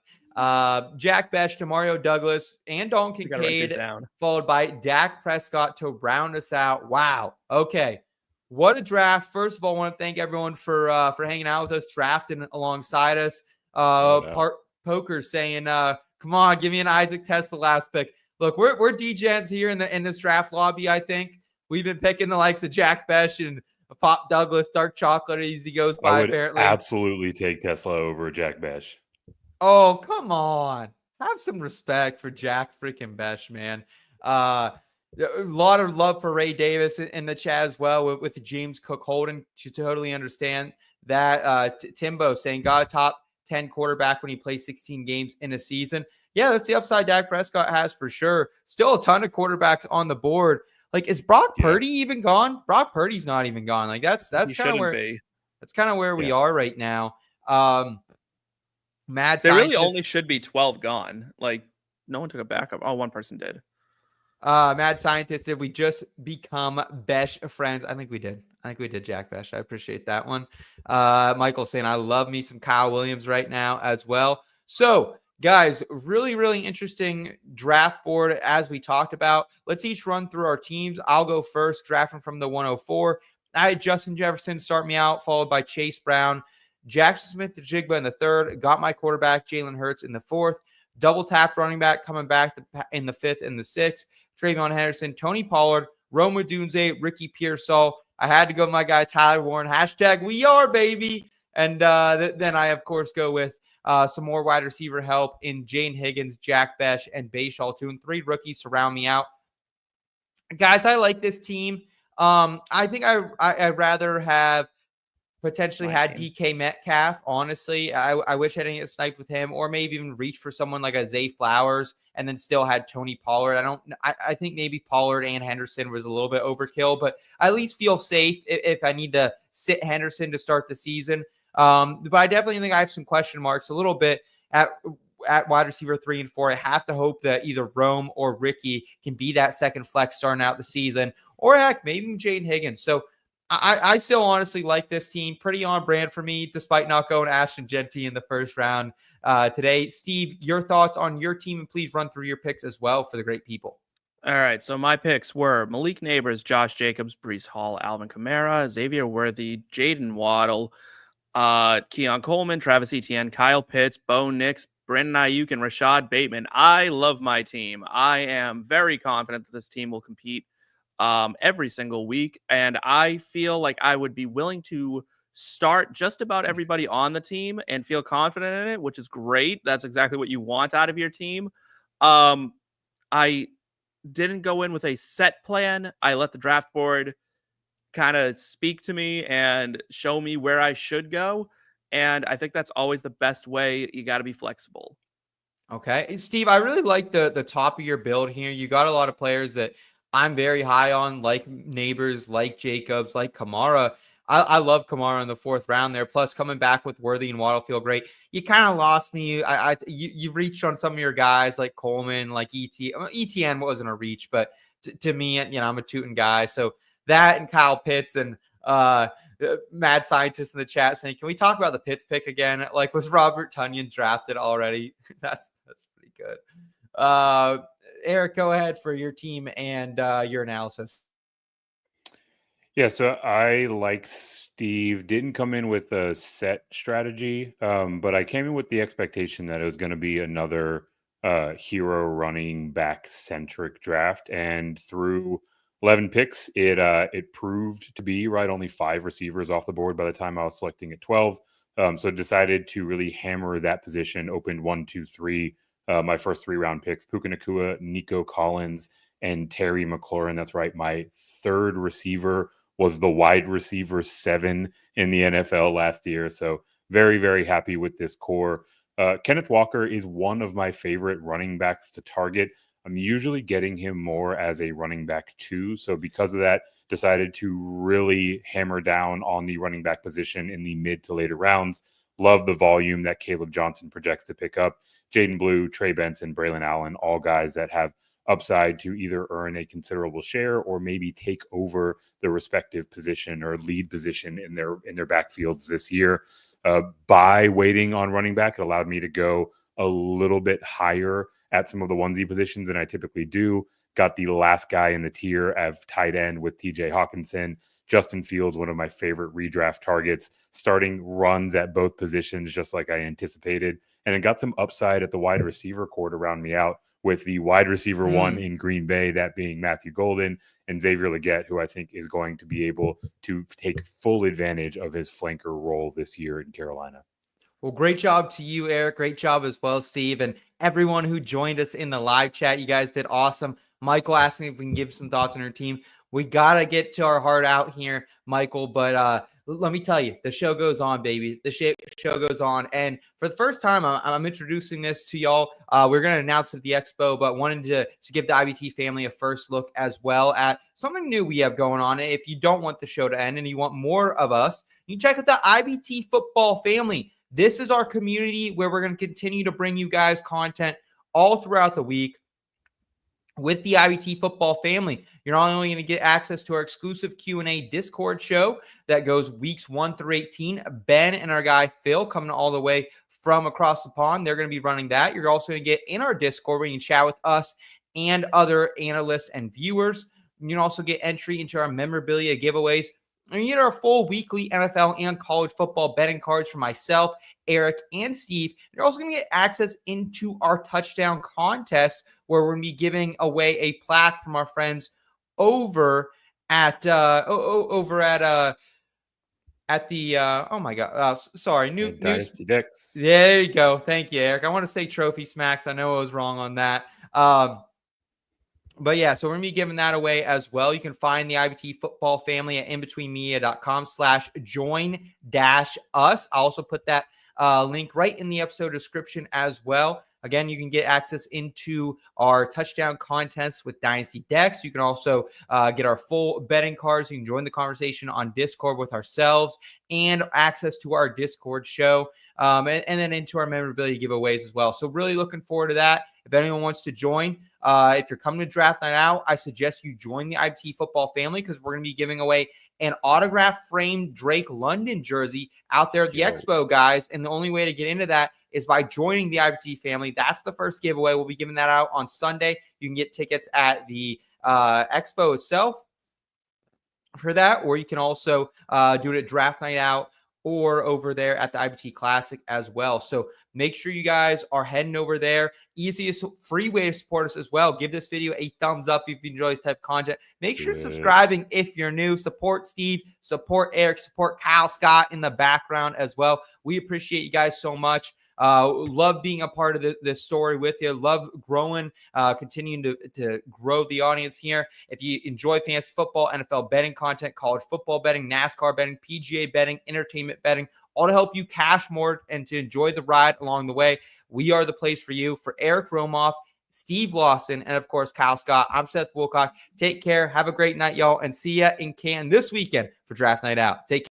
Jack Besh, Demario Douglas, and Dalton We gotta write these Kincaid, down. followed by Dak Prescott to round us out. Wow. Okay. What a draft. First of all, I want to thank everyone for hanging out with us, drafting alongside us. Poker saying, come on, give me an Isaac Tesla last pick. Look, we're degens here in this draft lobby, I think. We've been picking the likes of Jack Besh and Pop Douglas, Dark Chocolate as he goes by, I would apparently. absolutely take Tesla over Jack Besh. Oh, come on. Have some respect for Jack freaking Besh, man. A lot of love for Ray Davis in the chat as well with James Cook Holden. To totally understand that. Timbo saying, got a top 10 quarterback when he plays 16 games in a season. Yeah, that's the upside Dak Prescott has for sure. Still a ton of quarterbacks on the board. Like, is Brock Purdy even gone? Brock Purdy's not even gone. Like, that's kind of where we are right now. Mad There really Scientist- only should be 12 gone. Like, no one took a backup. Oh, one person did. Mad Scientist, did we just become Besh friends? I think we did. Jack Besh. I appreciate that one. Michael saying, I love me some Kyle Williams right now as well. So, guys, really, really interesting draft board as we talked about. Let's each run through our teams. I'll go first, drafting from the 104. I had Justin Jefferson start me out, followed by Chase Brown. Jackson Smith-Njigba in the third. Got my quarterback, Jalen Hurts, in the fourth. Double tapped running back coming back in the fifth and the sixth. Travion Henderson, Tony Pollard, Rome Odunze, Ricky Pearsall. I had to go with my guy, Tyler Warren. Hashtag we are, baby. And then I, of course, go with some more wide receiver help in Jane Higgins, Jack Besh, and Bayshall Toon. 3 rookies to round me out. Guys, I like this team. I think I'd rather have potentially had DK Metcalf. Honestly, I wish I didn't get sniped with him, or maybe even reach for someone like a Zay Flowers and then still had Tony Pollard. I think maybe Pollard and Henderson was a little bit overkill, but I at least feel safe if I need to sit Henderson to start the season. But I definitely think I have some question marks a little bit at wide receiver 3 and 4. I have to hope that either Rome or Ricky can be that second flex starting out the season, or heck, maybe Jane Higgins. So I still honestly like this team. Pretty on brand for me, despite not going Ashton Genty in the first round today. Steve, your thoughts on your team, and please run through your picks as well for the great people. All right, so my picks were Malik Neighbors, Josh Jacobs, Breece Hall, Alvin Kamara, Xavier Worthy, Jaden Waddle, Keon Coleman, Travis Etienne, Kyle Pitts, Bo Nix, Brandon Ayuk, and Rashad Bateman. I love my team. I am very confident that this team will compete every single week, and I feel like I would be willing to start just about everybody on the team and feel confident in it, which is great. That's exactly what you want out of your team. I didn't go in with a set plan. I let the draft board kind of speak to me and show me where I should go, and I think that's always the best way. You got to be flexible. Okay, Steve, I really like the top of your build here. You got a lot of players that I'm very high on, like Neighbors, like Jacobs, like Kamara. I love Kamara in the 4th round there. Plus, coming back with Worthy and Waddle feel great. You kind of lost me. You reached on some of your guys like Coleman, like ETN wasn't a reach, but to me, I'm a Tootin guy. So that and Kyle Pitts and Mad Scientist in the chat saying, can we talk about the Pitts pick again? Like, was Robert Tonyan drafted already? That's pretty good. Eric, go ahead for your team and your analysis. Yeah, so I, like Steve, didn't come in with a set strategy, but I came in with the expectation that it was going to be another hero running back centric draft. And through 11 picks, it proved to be right. Only 5 receivers off the board by the time I was selecting at 12. So I decided to really hammer that position. Opened 1, 2, 3. My first 3-round picks: Puka Nacua, Nico Collins, and Terry McLaurin. That's right. My 3rd receiver was the wide receiver 7 in the NFL last year. So very, very happy with this core. Kenneth Walker is one of my favorite running backs to target. I'm usually getting him more as a running back 2. So because of that, decided to really hammer down on the running back position in the mid to later rounds. Love the volume that Caleb Johnson projects to pick up. Jaden Blue, Trey Benson, Braylon Allen, all guys that have upside to either earn a considerable share or maybe take over the respective position or lead position in their backfields this year. By waiting on running back, it allowed me to go a little bit higher at some of the onesie positions than I typically do. Got the last guy in the tier of tight end with TJ Hawkinson. Justin Fields, one of my favorite redraft targets, starting runs at both positions just like I anticipated. And it got some upside at the wide receiver core to round me out, with the wide receiver one in Green Bay, that being Matthew Golden, and Xavier Legette, who I think is going to be able to take full advantage of his flanker role this year in Carolina. Well, great job to you, Eric. Great job as well, Steve, and everyone who joined us in the live chat. You guys did awesome. Michael asking if we can give some thoughts on our team. We got to get to our heart out here, Michael, but let me tell you, the show goes on, baby. The show goes on. And for the first time, I'm introducing this to y'all. We're going to announce it at the Expo, but wanted to give the IBT family a first look as well at something new we have going on. If you don't want the show to end and you want more of us, you can check out the IBT football family. This is our community where we're going to continue to bring you guys content all throughout the week. With the IBT football family, you're not only going to get access to our exclusive Q&A Discord show that goes weeks 1 through 18. Ben and our guy Phil coming all the way from across the pond. They're going to be running that. You're also going to get in our Discord where you can chat with us and other analysts and viewers. You can also get entry into our memorabilia giveaways. And you get our full weekly NFL and college football betting cards for myself, Eric, and Steve. You're also going to get access into our touchdown contest, where we're going to be giving away a plaque from our friends over at the Dynasty Dicks. There you go. Thank you, Eric. I want to say Trophy Smacks. I know I was wrong on that. But yeah, so we're going to be giving that away as well. You can find the IBT football family at inbetweenmedia.com/join-us. I'll also put that link right in the episode description as well. Again, you can get access into our touchdown contests with Dynasty Decks. You can also get our full betting cards. You can join the conversation on Discord with ourselves and access to our Discord show, and then into our memorabilia giveaways as well. So really looking forward to that. If anyone wants to join, if you're coming to Draft Night Out, I suggest you join the IBT football family, because we're going to be giving away an autograph framed Drake London jersey out there at the Expo, guys. And the only way to get into that is by joining the IBT family. That's the first giveaway. We'll be giving that out on Sunday. You can get tickets at the Expo itself for that, or you can also do it at Draft Night Out or over there at the IBT Classic as well. So make sure you guys are heading over there. Easiest free way to support us as well. Give this video a thumbs up if you enjoy this type of content. Make sure subscribing if you're new. Support Steve, support Eric, support Kyle Scott in the background as well. We appreciate you guys so much. Love being a part of this story with you. Love growing, continuing to grow the audience here. If you enjoy fantasy football, NFL betting content, college football betting, NASCAR betting, PGA betting, entertainment betting, all to help you cash more and to enjoy the ride along the way, we are the place for you. For Eric Romoff, Steve Lawson, and of course, Kyle Scott, I'm Seth Wilcock. Take care. Have a great night, y'all, and see ya in Canton this weekend for Draft Night Out. Take care.